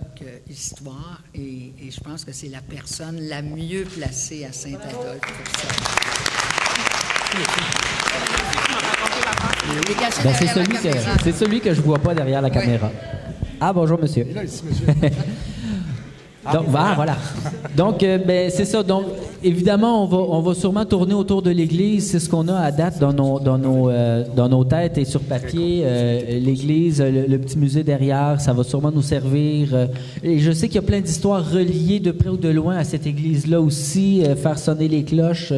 histoire et je pense que c'est la personne la mieux placée à Saint-Adolphe pour ça. C'est celui que je vois pas derrière la caméra. Ah, bonjour, monsieur. Et là, ici, monsieur. Donc, voilà. Donc, c'est ça. Donc, évidemment, on va sûrement tourner autour de l'église. C'est ce qu'on a à date dans nos têtes et sur papier. L'église, le petit musée derrière, ça va sûrement nous servir. Et je sais qu'il y a plein d'histoires reliées de près ou de loin à cette église-là aussi. Faire sonner les cloches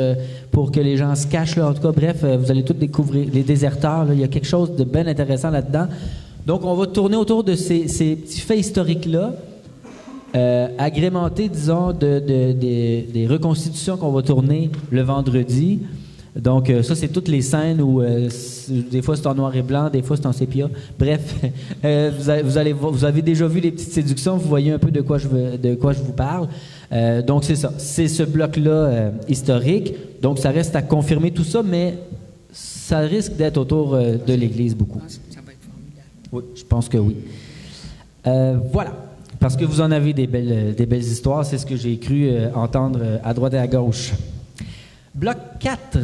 pour que les gens se cachent, là. En tout cas, bref, vous allez tous découvrir les déserteurs, là. Il y a quelque chose de bien intéressant là-dedans. Donc, on va tourner autour de ces petits faits historiques-là. Agrémenté, disons, des reconstitutions qu'on va tourner le vendredi. Donc, ça, c'est toutes les scènes où des fois c'est en noir et blanc, des fois c'est en sépia. Bref, vous avez déjà vu les petites séductions, vous voyez un peu de quoi je vous parle. Donc, c'est ça. C'est ce bloc-là historique. Donc, ça reste à confirmer tout ça, mais ça risque d'être autour de l'Église beaucoup. Ça va être formidable. Oui, je pense que oui. Voilà. Parce que vous en avez des belles histoires, c'est ce que j'ai cru entendre à droite et à gauche. Bloc 4.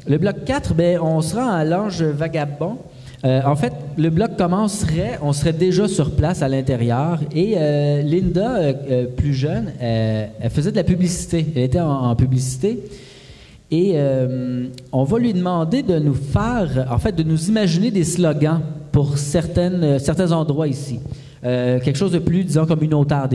Le bloc 4, on se rend à l'Ange Vagabond. En fait, le bloc commencerait, on serait déjà sur place à l'intérieur et Linda, plus jeune, elle faisait de la publicité. Elle était en publicité et on va lui demander de nous faire, en fait, de nous imaginer des slogans pour certains endroits ici. Quelque chose de plus, disons, communautaire,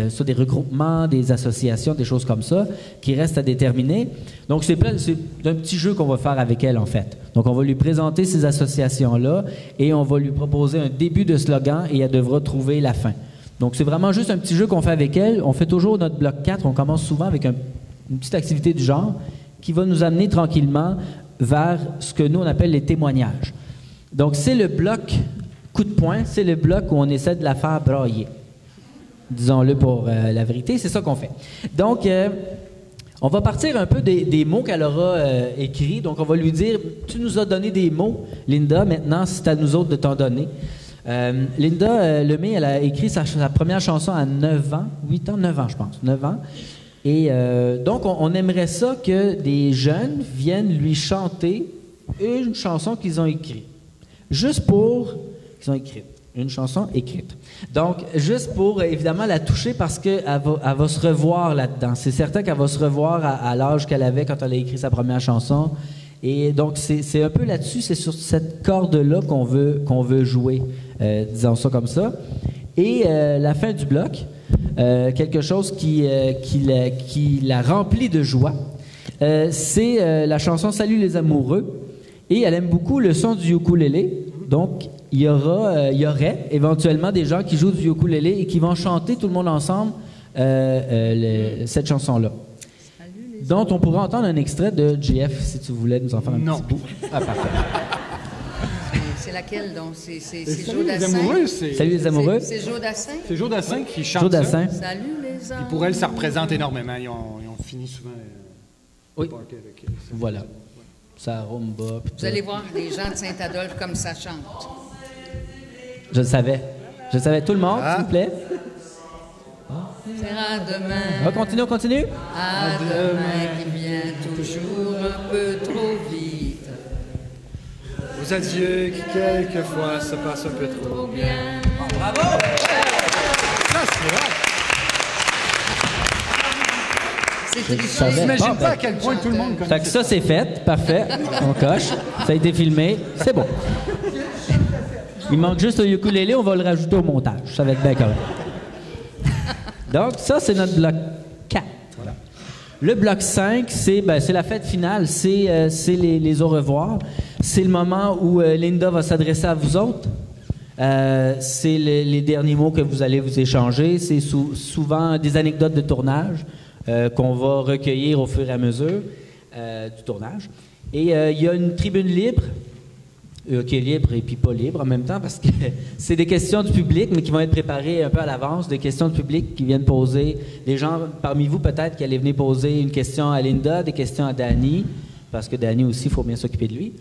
soit des regroupements, des associations, des choses comme ça, qui restent à déterminer. Donc, c'est un petit jeu qu'on va faire avec elle, en fait. Donc, on va lui présenter ces associations-là et on va lui proposer un début de slogan et elle devra trouver la fin. Donc, c'est vraiment juste un petit jeu qu'on fait avec elle. On fait toujours notre bloc 4. On commence souvent avec une petite activité du genre qui va nous amener tranquillement vers ce que nous, on appelle les témoignages. Donc, c'est le bloc coup de poing, c'est le bloc où on essaie de la faire brailler. Disons-le pour la vérité, c'est ça qu'on fait. Donc, on va partir un peu des mots qu'elle aura écrits. Donc, on va lui dire, tu nous as donné des mots, Linda, maintenant, c'est à nous autres de t'en donner. Linda Lemay, elle a écrit sa première chanson à 9 ans, 8 ans, 9 ans, je pense, 9 ans. Et donc, on aimerait ça que des jeunes viennent lui chanter une chanson qu'ils ont écrite. Juste pour... qu'ils ont écrite. Une chanson écrite. Donc, juste pour, évidemment, la toucher parce qu'elle va se revoir là-dedans. C'est certain qu'elle va se revoir à l'âge qu'elle avait quand elle a écrit sa première chanson. Et donc, c'est un peu là-dessus, c'est sur cette corde-là qu'on veut jouer, disons ça comme ça. Et la fin du bloc, quelque chose qui la remplit de joie, c'est la chanson « Salut les amoureux ». Et elle aime beaucoup le son du ukulélé. Donc, il y aurait éventuellement des gens qui jouent du ukulélé et qui vont chanter tout le monde ensemble cette chanson-là. Dont on pourrait entendre un extrait de JF, si tu voulais nous en faire un petit bout. Ah, parfait. C'est laquelle, donc? C'est Salut Joe les Dassin? amoureux, Salut les amoureux. C'est Joe Dassin? C'est Joe Dassin qui chante Joe Dassin. ça. Salut les amoureux. Et pour elle, ça représente énormément. Ils ont fini souvent Oui. party avec Voilà. Ça rumba. Vous allez voir les gens de Saint-Adolphe comme ça chante. Je le savais. Tout le monde, s'il vous plaît. C'est à demain. On continue. À demain qui vient toujours un peu trop vite. Aux adieux qui, quelquefois, se passent un peu trop bien. Bravo! Ça, c'est vrai. J'imagine pas à quel point tout le monde connaît. Fait que ça, c'est fait. Parfait. On coche. Ça a été filmé. C'est bon. Il manque juste le ukulélé. On va le rajouter au montage. Ça va être bien correct. Donc, ça, c'est notre bloc 4. Voilà. Le bloc 5, c'est la fête finale. C'est les au revoir. C'est le moment où Linda va s'adresser à vous autres. C'est les derniers mots que vous allez vous échanger. C'est souvent des anecdotes de tournage. Qu'on va recueillir au fur et à mesure du tournage. Et il y a une tribune libre, qui est libre et puis pas libre en même temps, parce que c'est des questions du public, mais qui vont être préparées un peu à l'avance, des questions du public qui viennent poser. Les gens parmi vous, peut-être, qui allaient venir poser une question à Linda, des questions à Danny, parce que Danny aussi, il faut bien s'occuper de lui.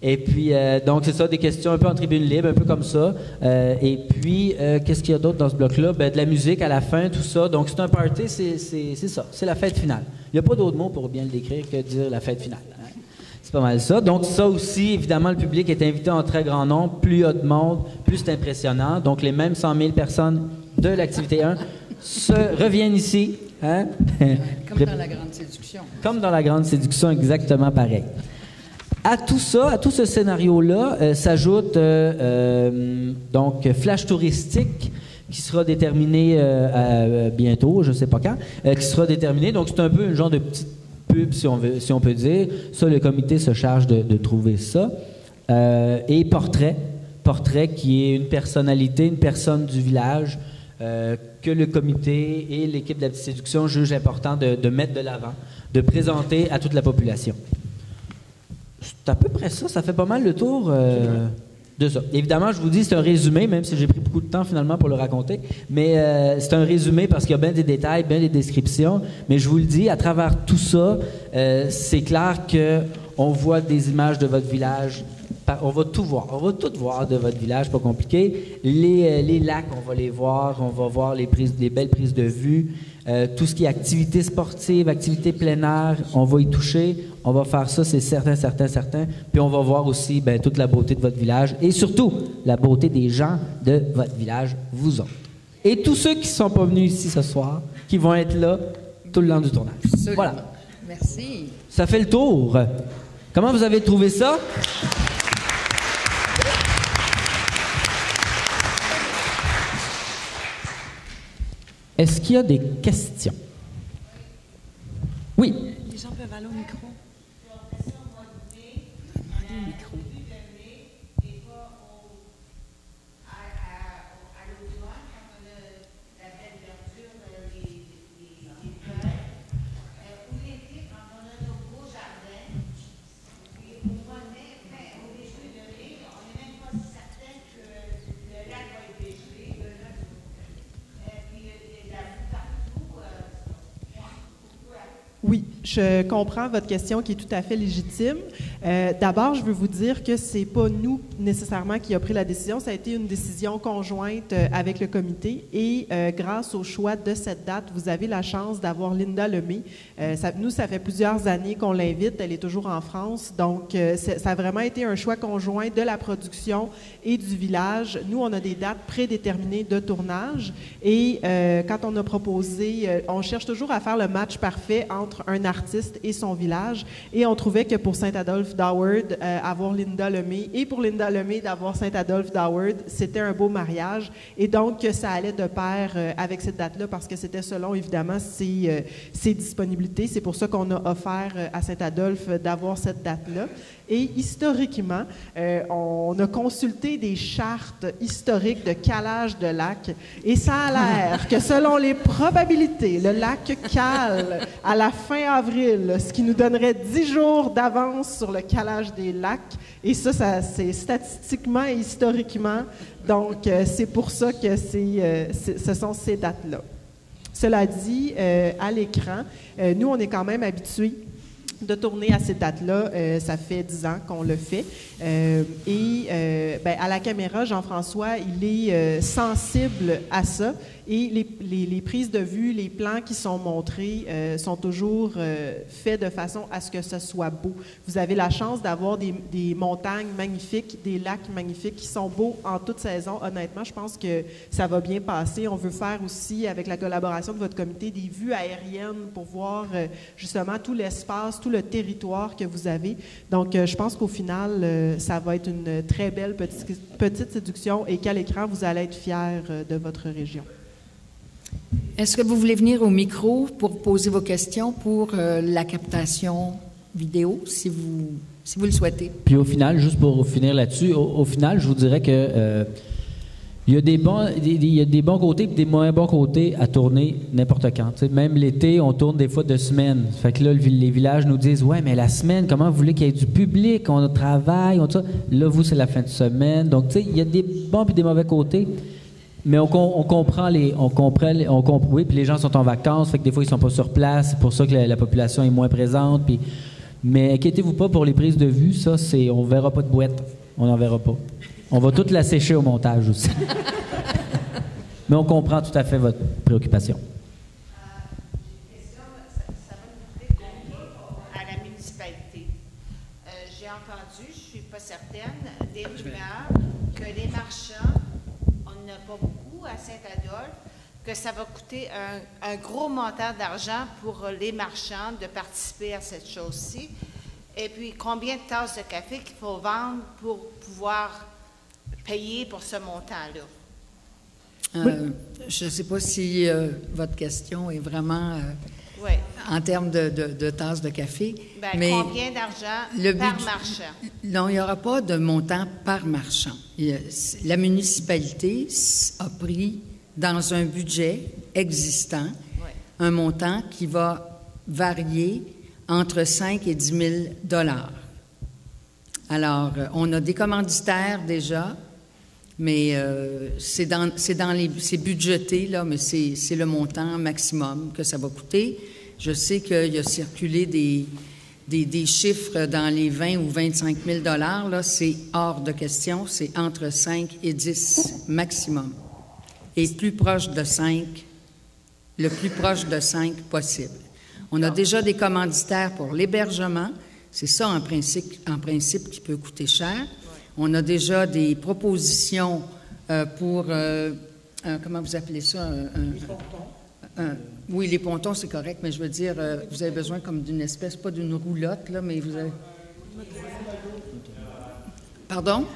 Et puis, donc, c'est ça, des questions un peu en tribune libre, un peu comme ça. Et puis, qu'est-ce qu'il y a d'autre dans ce bloc-là? De la musique à la fin, tout ça. Donc, c'est un party, c'est ça. C'est la fête finale. Il n'y a pas d'autre mot pour bien le décrire que dire la fête finale. Hein? C'est pas mal ça. Donc, ça aussi, évidemment, le public est invité en très grand nombre. Plus il y a de monde, plus c'est impressionnant. Donc, les mêmes 100 000 personnes de l'activité 1 reviennent ici. Hein? Comme dans la grande séduction. Comme dans la grande séduction, exactement pareil. À tout ça, à tout ce scénario-là, s'ajoute donc flash touristique qui sera déterminé bientôt, je ne sais pas quand, qui sera déterminé. Donc c'est un peu un genre de petite pub, si on peut dire. Ça, le comité se charge de trouver ça. Et portrait qui est une personnalité, une personne du village que le comité et l'équipe de la petite séduction jugent important de mettre de l'avant, de présenter à toute la population. C'est à peu près ça. Ça fait pas mal le tour de ça. Évidemment, je vous dis, c'est un résumé, même si j'ai pris beaucoup de temps finalement pour le raconter. Mais c'est un résumé parce qu'il y a bien des détails, bien des descriptions. Mais je vous le dis, à travers tout ça, c'est clair qu'on voit des images de votre village. On va tout voir. On va tout voir de votre village, pas compliqué. Les lacs, on va les voir. On va voir les belles prises de vue. Tout ce qui est activité sportive, activité plein air, on va y toucher. On va faire ça, c'est certain. Puis on va voir aussi toute la beauté de votre village et surtout la beauté des gens de votre village, vous autres. Et tous ceux qui ne sont pas venus ici ce soir, qui vont être là tout le long du tournage. Absolument. Voilà. Merci. Ça fait le tour. Comment vous avez trouvé ça? Est-ce qu'il y a des questions? Oui. Les gens peuvent aller au micro. Oui, je comprends votre question qui est tout à fait légitime. D'abord, je veux vous dire que c'est pas nous nécessairement qui a pris la décision, ça a été une décision conjointe avec le comité et grâce au choix de cette date, vous avez la chance d'avoir Linda Lemay. Nous, ça fait plusieurs années qu'on l'invite, elle est toujours en France, donc ça a vraiment été un choix conjoint de la production et du village. Nous, on a des dates prédéterminées de tournage et quand on a proposé, on cherche toujours à faire le match parfait entre un artiste et son village. Et on trouvait que pour Saint-Adolphe d'Howard, avoir Linda Lemay et pour Linda Lemay d'avoir Saint-Adolphe d'Howard, c'était un beau mariage. Et donc, ça allait de pair avec cette date-là parce que c'était selon, évidemment, ses disponibilités. C'est pour ça qu'on a offert à Saint-Adolphe d'avoir cette date-là. Et historiquement, on a consulté des chartes historiques de calage de lac et ça a l'air que selon les probabilités, le lac cale à la fin avril, ce qui nous donnerait 10 jours d'avance sur le calage des lacs. Et ça c'est statistiquement et historiquement. Donc, c'est pour ça que ce sont ces dates-là. Cela dit, à l'écran, nous, on est quand même habitués de tourner à ces dates-là. Ça fait 10 ans qu'on le fait. À la caméra, Jean-François, il est sensible à ça. Et les prises de vue, les plans qui sont montrés sont toujours faits de façon à ce que ce soit beau. Vous avez la chance d'avoir des montagnes magnifiques, des lacs magnifiques qui sont beaux en toute saison. Honnêtement, je pense que ça va bien passer. On veut faire aussi, avec la collaboration de votre comité, des vues aériennes pour voir justement tout l'espace, tout le territoire que vous avez. Donc, je pense qu'au final, ça va être une très belle petite séduction et qu'à l'écran, vous allez être fiers de votre région. Est-ce que vous voulez venir au micro pour poser vos questions pour la captation vidéo, si vous le souhaitez? Puis au final, juste pour finir là-dessus, au final, je vous dirais que il y a des bons côtés et des moins bons côtés à tourner n'importe quand. T'sais, même l'été, on tourne des fois de semaine. Fait que là, les villages nous disent « Ouais, mais la semaine, comment vous voulez qu'il y ait du public? On travaille, on ça. » Là, vous, c'est la fin de semaine. Donc, tu sais, il y a des bons et des mauvais côtés. Mais on comprend oui, puis les gens sont en vacances, fait que des fois ils sont pas sur place, c'est pour ça que la population est moins présente. Puis, mais inquiétez-vous pas pour les prises de vue, ça on verra pas de boîte, on n'en verra pas. On va toute la sécher au montage aussi. Mais on comprend tout à fait votre préoccupation. À la municipalité. J'ai entendu, je suis pas certaine, des rumeurs que les marchands, on n'a pas beaucoup à Saint-Adolphe, que ça va coûter un gros montant d'argent pour les marchands de participer à cette chose-ci. Et puis, combien de tasses de café qu'il faut vendre pour pouvoir payer pour ce montant-là? Je ne sais pas si votre question est vraiment oui. En termes de tasses de café. Bien, mais combien d'argent par marchand? Non, il n'y aura pas de montant par marchand. La municipalité a pris dans un budget existant un montant qui va varier entre 5 et 10 000 $. Alors, on a des commanditaires déjà, mais c'est budgété, là, mais c'est le montant maximum que ça va coûter. Je sais qu'il a circulé des chiffres dans les 20 ou 25 000 $, là, c'est hors de question, c'est entre 5 et 10 maximum. Et plus proche de 5, le plus proche de 5 possible. On a déjà des commanditaires pour l'hébergement. C'est ça, en principe, qui peut coûter cher. On a déjà des propositions pour, comment vous appelez ça? Les pontons. Oui, les pontons, c'est correct, mais je veux dire, vous avez besoin comme d'une espèce, pas d'une roulotte, là, mais vous avez... Pardon?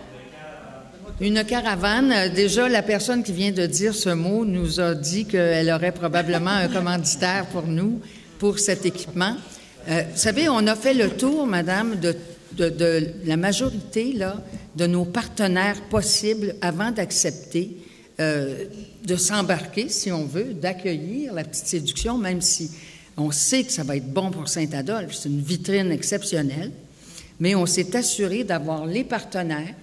Une caravane. Déjà, la personne qui vient de dire ce mot nous a dit qu'elle aurait probablement un commanditaire pour nous, pour cet équipement. Vous savez, on a fait le tour, madame, de la majorité là, de nos partenaires possibles avant d'accepter de s'embarquer, si on veut, d'accueillir la petite séduction, même si on sait que ça va être bon pour Saint-Adolphe. C'est une vitrine exceptionnelle. Mais on s'est assuré d'avoir les partenaires.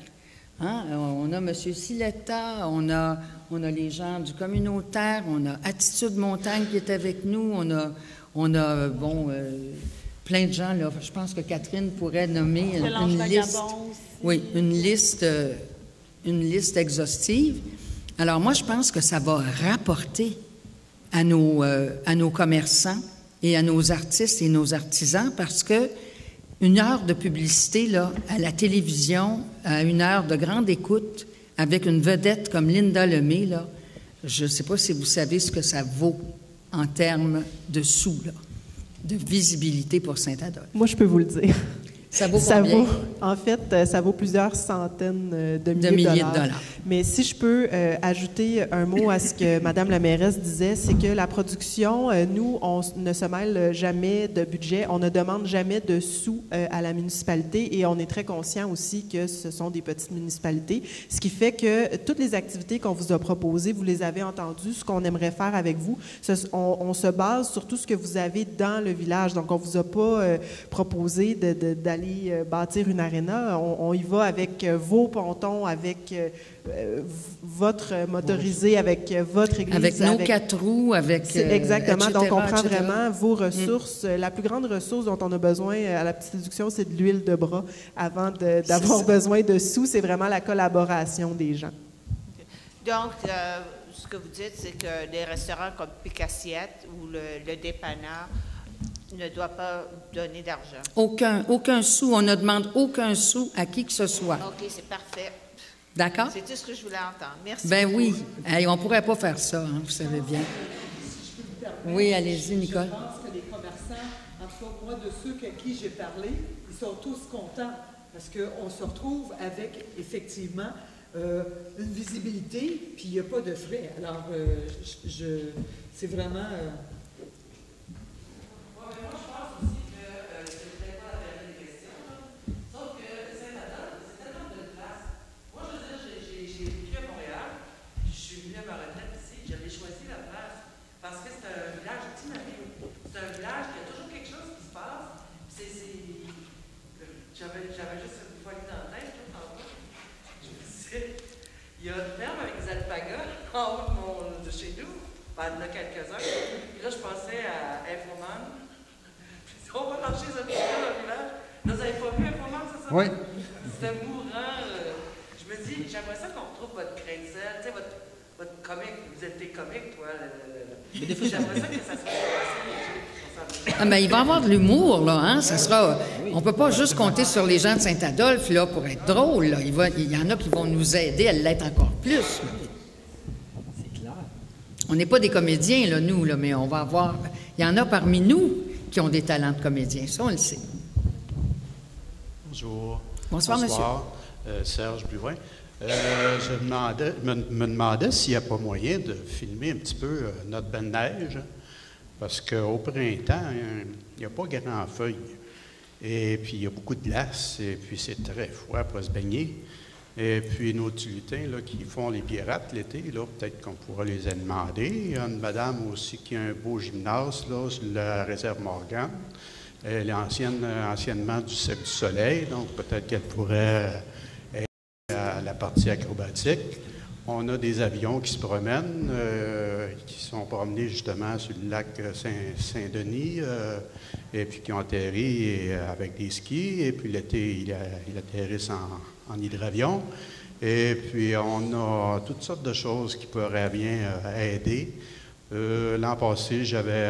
Hein? On a M. Siletta, on a les gens du communautaire, on a Attitude Montagne qui est avec nous, on a plein de gens, là. Je pense que Catherine pourrait nommer une liste. Oui, une liste exhaustive. Alors, moi, je pense que ça va rapporter à nos commerçants et à nos artistes et nos artisans parce que une heure de publicité, là, à la télévision, à une heure de grande écoute, avec une vedette comme Linda Lemay, là, je ne sais pas si vous savez ce que ça vaut en termes de sous, là, de visibilité pour Saint-Adolphe. Moi, je peux vous le dire. Ça vaut combien? En fait, ça vaut plusieurs centaines de milliers de dollars. Mais si je peux ajouter un mot à ce que Mme la mairesse disait, c'est que la production, nous, on ne se mêle jamais de budget, on ne demande jamais de sous à la municipalité et on est très conscient aussi que ce sont des petites municipalités, ce qui fait que toutes les activités qu'on vous a proposées, vous les avez entendues, ce qu'on aimerait faire avec vous, on se base sur tout ce que vous avez dans le village. Donc, on ne vous a pas proposé d'aller bâtir une aréna. On y va avec vos pontons, avec votre motorisé, avec votre église. Avec nos 4 roues, avec... exactement. Etc., donc, on prend etc. vraiment vos ressources. La plus grande ressource dont on a besoin à la petite séduction, c'est de l'huile de bras. Avant d'avoir besoin de sous, c'est vraiment la collaboration des gens. Donc, ce que vous dites, c'est que les restaurants comme Picassiette ou le dépanneur ne doit pas donner d'argent. Aucun sou. On ne demande aucun sou à qui que ce soit. OK, c'est parfait. D'accord? C'est tout ce que je voulais entendre. Merci. Ben oui. Hey, on ne pourrait pas faire ça, hein, vous savez bien. Si je peux me permettre, Oui, allez-y, Nicole. Je pense que les commerçants, en tout cas, moi, de ceux à qui j'ai parlé, ils sont tous contents parce qu'on se retrouve avec, effectivement, une visibilité, puis il n'y a pas de frais. Alors, c'est vraiment... Parce que c'est un village dynamique. C'est un village qui a toujours quelque chose qui se passe. J'avais juste une folie dans la tête, tantôt. Je me disais, il y a une ferme avec des alpagas en haut de chez nous. Ben, il y en a quelques-uns. Puis là, je pensais à Infoman. Puis on va lâcher les hôpitaux dans le village. Là, vous n'avez pas vu Infoman, c'est ça? Oui. C'était mourant. Je me dis, j'aimerais ça qu'on retrouve votre grain de sel, tu sais, votre comique. Vous êtes des comiques, toi. J'aimerais ça que ça soit passé. Ah, ben, il va y avoir de l'humour, là, hein? Ça sera... On ne peut pas juste compter sur les gens de Saint-Adolphe, là, pour être drôle, là. Il y en a qui vont nous aider à l'être encore plus, là. C'est clair. On n'est pas des comédiens, là, nous, là, mais on va avoir... Il y en a parmi nous qui ont des talents de comédiens, ça, on le sait. Bonjour. Bonsoir, monsieur. Serge Buvin. Je me demandais s'il n'y a pas moyen de filmer un petit peu notre bain de neige, parce qu'au printemps, il n'y a pas grand feuille. Et puis, il y a beaucoup de glace, et puis c'est très froid pour se baigner. Et puis, nos tulutins là, qui font les pirates l'été, là, peut-être qu'on pourra les demander. Il y a une madame aussi qui a un beau gymnase là, sur la réserve Morgan. Elle est anciennement du Cirque du Soleil, donc peut-être qu'elle pourrait aider à la partie acrobatique. On a des avions qui se promènent, qui sont promenés justement sur le lac Saint-Denis, et puis qui ont atterri avec des skis, et puis l'été, ils atterrissent en hydravion. Et puis, on a toutes sortes de choses qui pourraient bien aider. L'an passé, j'avais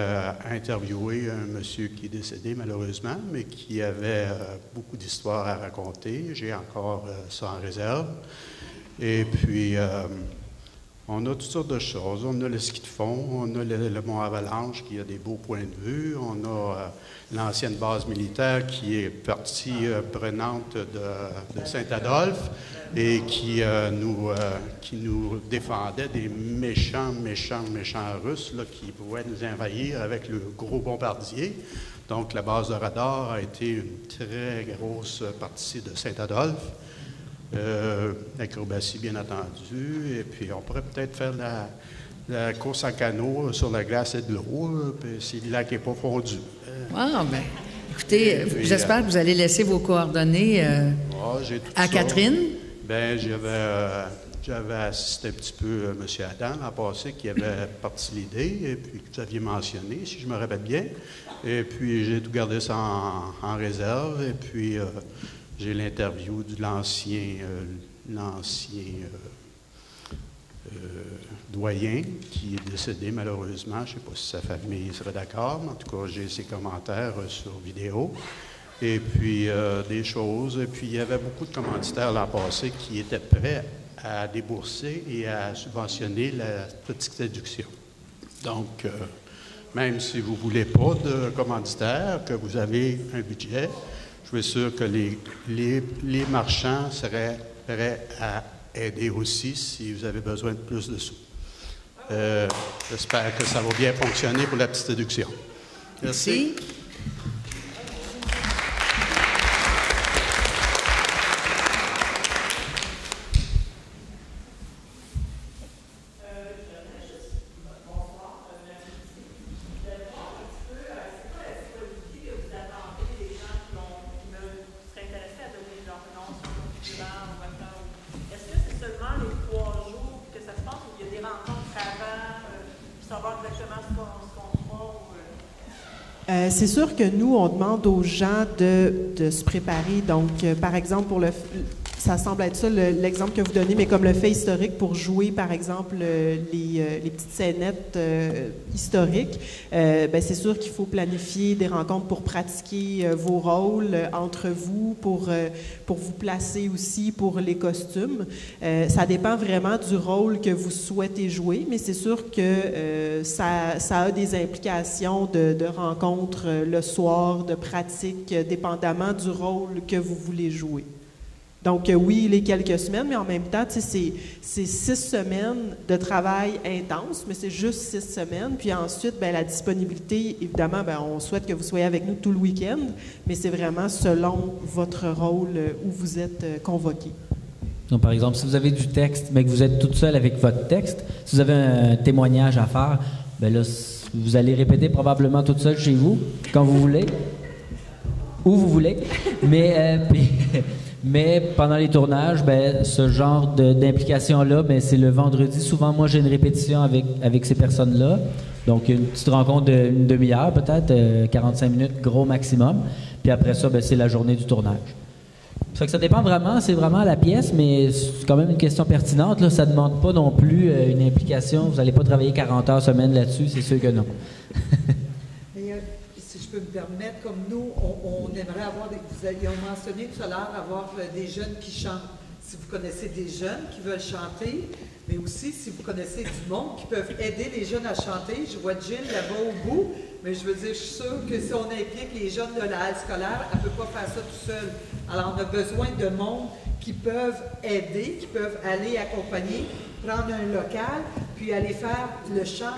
interviewé un monsieur qui est décédé malheureusement, mais qui avait beaucoup d'histoires à raconter. J'ai encore ça en réserve. Et puis, on a toutes sortes de choses. On a le ski de fond, on a le Mont Avalanche qui a des beaux points de vue. On a l'ancienne base militaire qui est partie prenante de Saint-Adolphe et qui nous défendait des méchants Russes là, qui pouvaient nous envahir avec le gros bombardier. Donc, la base de radar a été une très grosse partie de Saint-Adolphe. L'acrobatie, bien entendu, et puis on pourrait peut-être faire la course en canot sur la glace et de l'eau, si le lac n'est pas fondu. Ah, bien, écoutez, j'espère que vous allez laisser vos coordonnées à Catherine. Bien, j'avais assisté un petit peu M. Adam l'an passé, qui avait parti l'idée, et puis que vous aviez mentionné, si je me rappelle bien. Et puis, j'ai tout gardé ça en réserve, et puis... j'ai l'interview de l'ancien doyen qui est décédé malheureusement. Je ne sais pas si sa famille serait d'accord, mais en tout cas, j'ai ses commentaires sur vidéo. Et puis, des choses. Et puis, il y avait beaucoup de commanditaires l'an passé qui étaient prêts à débourser et à subventionner la petite séduction. Donc, même si vous ne voulez pas de commanditaires, que vous avez un budget, je suis sûr que les marchands seraient prêts à aider aussi si vous avez besoin de plus de sous. J'espère que ça va bien fonctionner pour la petite séduction. Merci. C'est sûr que nous, on demande aux gens de se préparer. Donc, par exemple, ça semble être ça l'exemple que vous donnez, mais comme le fait historique pour jouer, par exemple, les petites scénettes historiques, c'est sûr qu'il faut planifier des rencontres pour pratiquer vos rôles entre vous, pour vous placer aussi pour les costumes. Ça dépend vraiment du rôle que vous souhaitez jouer, mais c'est sûr que ça a des implications de rencontres le soir, de pratiques, dépendamment du rôle que vous voulez jouer. Donc, oui, les quelques semaines, mais en même temps, c'est 6 semaines de travail intense, mais c'est juste 6 semaines. Puis ensuite, la disponibilité, évidemment, on souhaite que vous soyez avec nous tout le week-end, mais c'est vraiment selon votre rôle où vous êtes convoqué. Donc, par exemple, si vous avez du texte, mais que vous êtes toute seule avec votre texte, si vous avez un témoignage à faire, là, vous allez répéter probablement toute seule chez vous, quand vous voulez, où vous voulez, mais pendant les tournages, ce genre d'implication-là, c'est le vendredi. Souvent, moi, j'ai une répétition avec ces personnes-là. Donc, une petite rencontre d'une demi-heure, peut-être, 45 minutes, gros maximum. Puis après ça, c'est la journée du tournage. Ça fait que ça dépend vraiment, c'est vraiment à la pièce, mais c'est quand même une question pertinente. Là. Ça ne demande pas non plus une implication. Vous n'allez pas travailler 40 heures semaine là-dessus, c'est sûr que non. Si je peux me permettre, comme nous, on aimerait avoir, vous avez mentionné tout à l'heure, avoir des jeunes qui chantent. Si vous connaissez des jeunes qui veulent chanter, mais aussi si vous connaissez du monde qui peuvent aider les jeunes à chanter. Je vois Jill là-bas au bout, mais je veux dire, je suis sûre que si on implique les jeunes de la halle scolaire, elle ne peut pas faire ça tout seul. Alors, on a besoin de monde qui peuvent aider, qui peuvent aller accompagner, prendre un local, puis aller faire le chant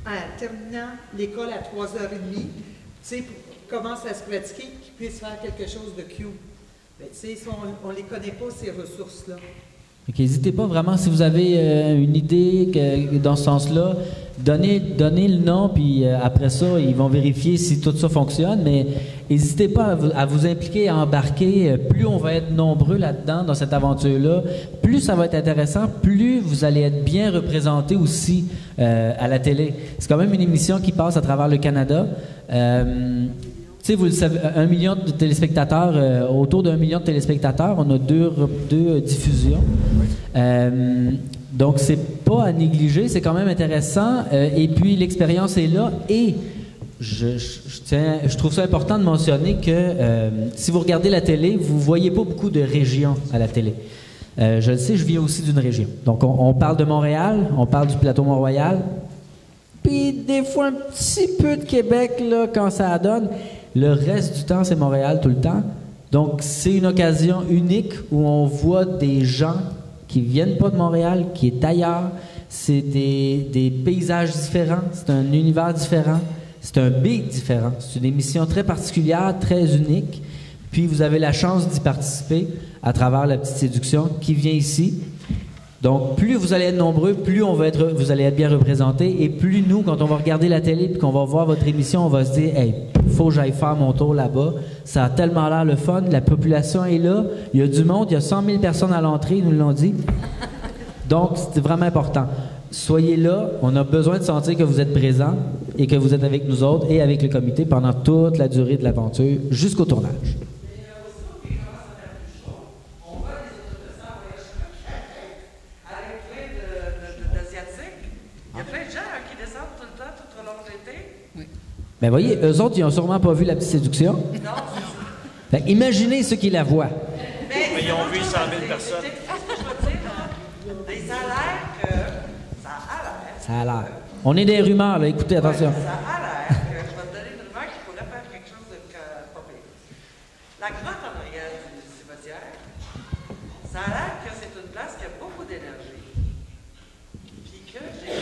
en terminant l'école à 3h30. Tu sais, pour commencer à se pratiquer, qu'ils puissent faire quelque chose de cute. Mais tu sais, on ne les connaît pas, ces ressources-là. OK, n'hésitez pas vraiment, si vous avez une idée dans ce sens-là, donnez le nom, puis après ça, ils vont vérifier si tout ça fonctionne, mais n'hésitez pas à vous impliquer, à embarquer. Plus on va être nombreux là-dedans, dans cette aventure-là, plus ça va être intéressant, plus vous allez être bien représentés aussi à la télé. C'est quand même une émission qui passe à travers le Canada. Tu sais, vous le savez, 1 million de téléspectateurs, autour d'1 million de téléspectateurs, on a deux diffusions. Donc, c'est pas à négliger, c'est quand même intéressant. Et puis, l'expérience est là. Et je trouve ça important de mentionner que si vous regardez la télé, vous voyez pas beaucoup de régions à la télé. Je le sais, je viens aussi d'une région. Donc, on parle de Montréal, on parle du plateau Mont-Royal, puis des fois un petit peu de Québec, là, quand ça donne. Le reste du temps, c'est Montréal tout le temps. Donc, c'est une occasion unique où on voit des gens qui viennent pas de Montréal, qui est ailleurs. C'est des paysages différents, c'est un univers différent, c'est un beat différent. C'est une émission très particulière, très unique. Puis, vous avez la chance d'y participer à travers La Petite Séduction qui vient ici. Donc, plus vous allez être nombreux, plus vous allez être bien représentés. Et plus nous, quand on va regarder la télé et qu'on va voir votre émission, on va se dire « Hey, faut que j'aille faire mon tour là-bas. Ça a tellement l'air le fun. La population est là. Il y a du monde. Il y a 100 000 personnes à l'entrée, ils nous l'ont dit. » Donc, c'est vraiment important. Soyez là. On a besoin de sentir que vous êtes présents et que vous êtes avec nous autres et avec le comité pendant toute la durée de l'aventure jusqu'au tournage. Ben voyez, eux autres, ils n'ont sûrement pas vu La Petite Séduction. Non. Fait, imaginez ceux qui la voient. Mais ils ont vu 100 000 personnes. Ça a l'air. On est des rumeurs, là. Écoutez, attention. Ça a l'air que je vais te donner une rumeur qui pourrait faire quelque chose de pas pire. La grotte en arrière du cimetière, ça a l'air que c'est une place qui a beaucoup d'énergie. Puis que j'ai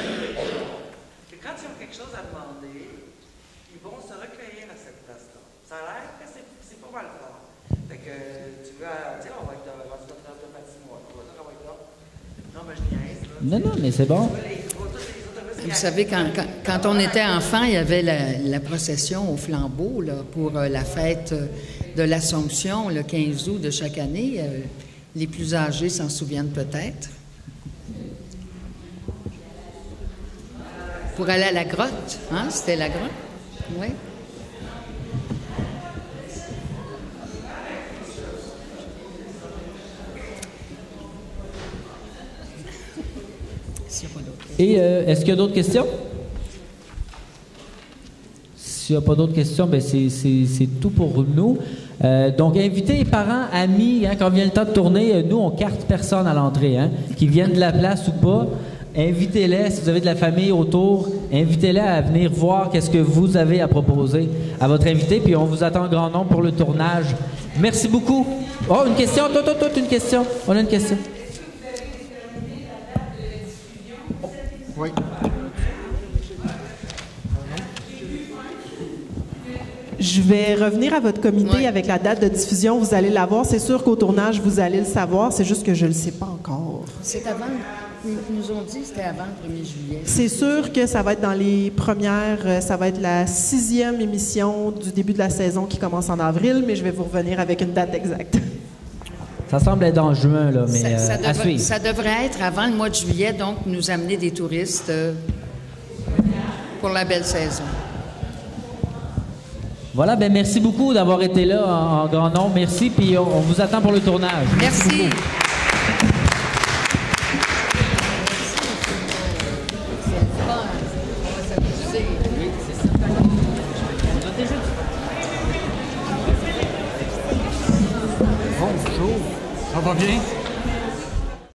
que quand ils ont quelque chose à demander, ils vont se recueillir à cette place-là. Ça a l'air que c'est pas mal fort. Fait que tu veux dire, on va être rendu notre heure de patinoire. On va dire, on va être là. Non, mais je niaise. Non, mais c'est bon. Vous savez, quand on était enfant, il y avait la procession au flambeau là, pour la fête de l'Assomption, le 15 août de chaque année. Les plus âgés s'en souviennent peut-être. Pour aller à la grotte, hein? C'était la grotte? Oui. Et est-ce qu'il y a d'autres questions? S'il n'y a pas d'autres questions, ben c'est tout pour nous. Donc, invitez les parents, amis, hein, quand vient le temps de tourner, nous, on carte personne à l'entrée, hein, qu'ils viennent de la place ou pas. Invitez-les, si vous avez de la famille autour, invitez-les à venir voir qu'est-ce que vous avez à proposer à votre invité, puis on vous attend en grand nombre pour le tournage. Merci beaucoup. Oh, une question? Toi, une question. On a une question. Oui. Je vais revenir à votre comité avec la date de diffusion. Vous allez la voir. C'est sûr qu'au tournage, vous allez le savoir. C'est juste que je ne le sais pas encore. C'est avant. Ils nous ont dit que c'était avant le 1er juillet. C'est sûr que ça va être dans les premières... ça va être la 6e émission du début de la saison qui commence en avril, mais je vais vous revenir avec une date exacte. Ça semble être en juin, là, mais à suivre. Ça devrait être avant le mois de juillet, donc nous amener des touristes pour la belle saison. Voilà, ben merci beaucoup d'avoir été là en grand nombre. Merci, puis on vous attend pour le tournage. Merci. Bonjour. Ça va bien?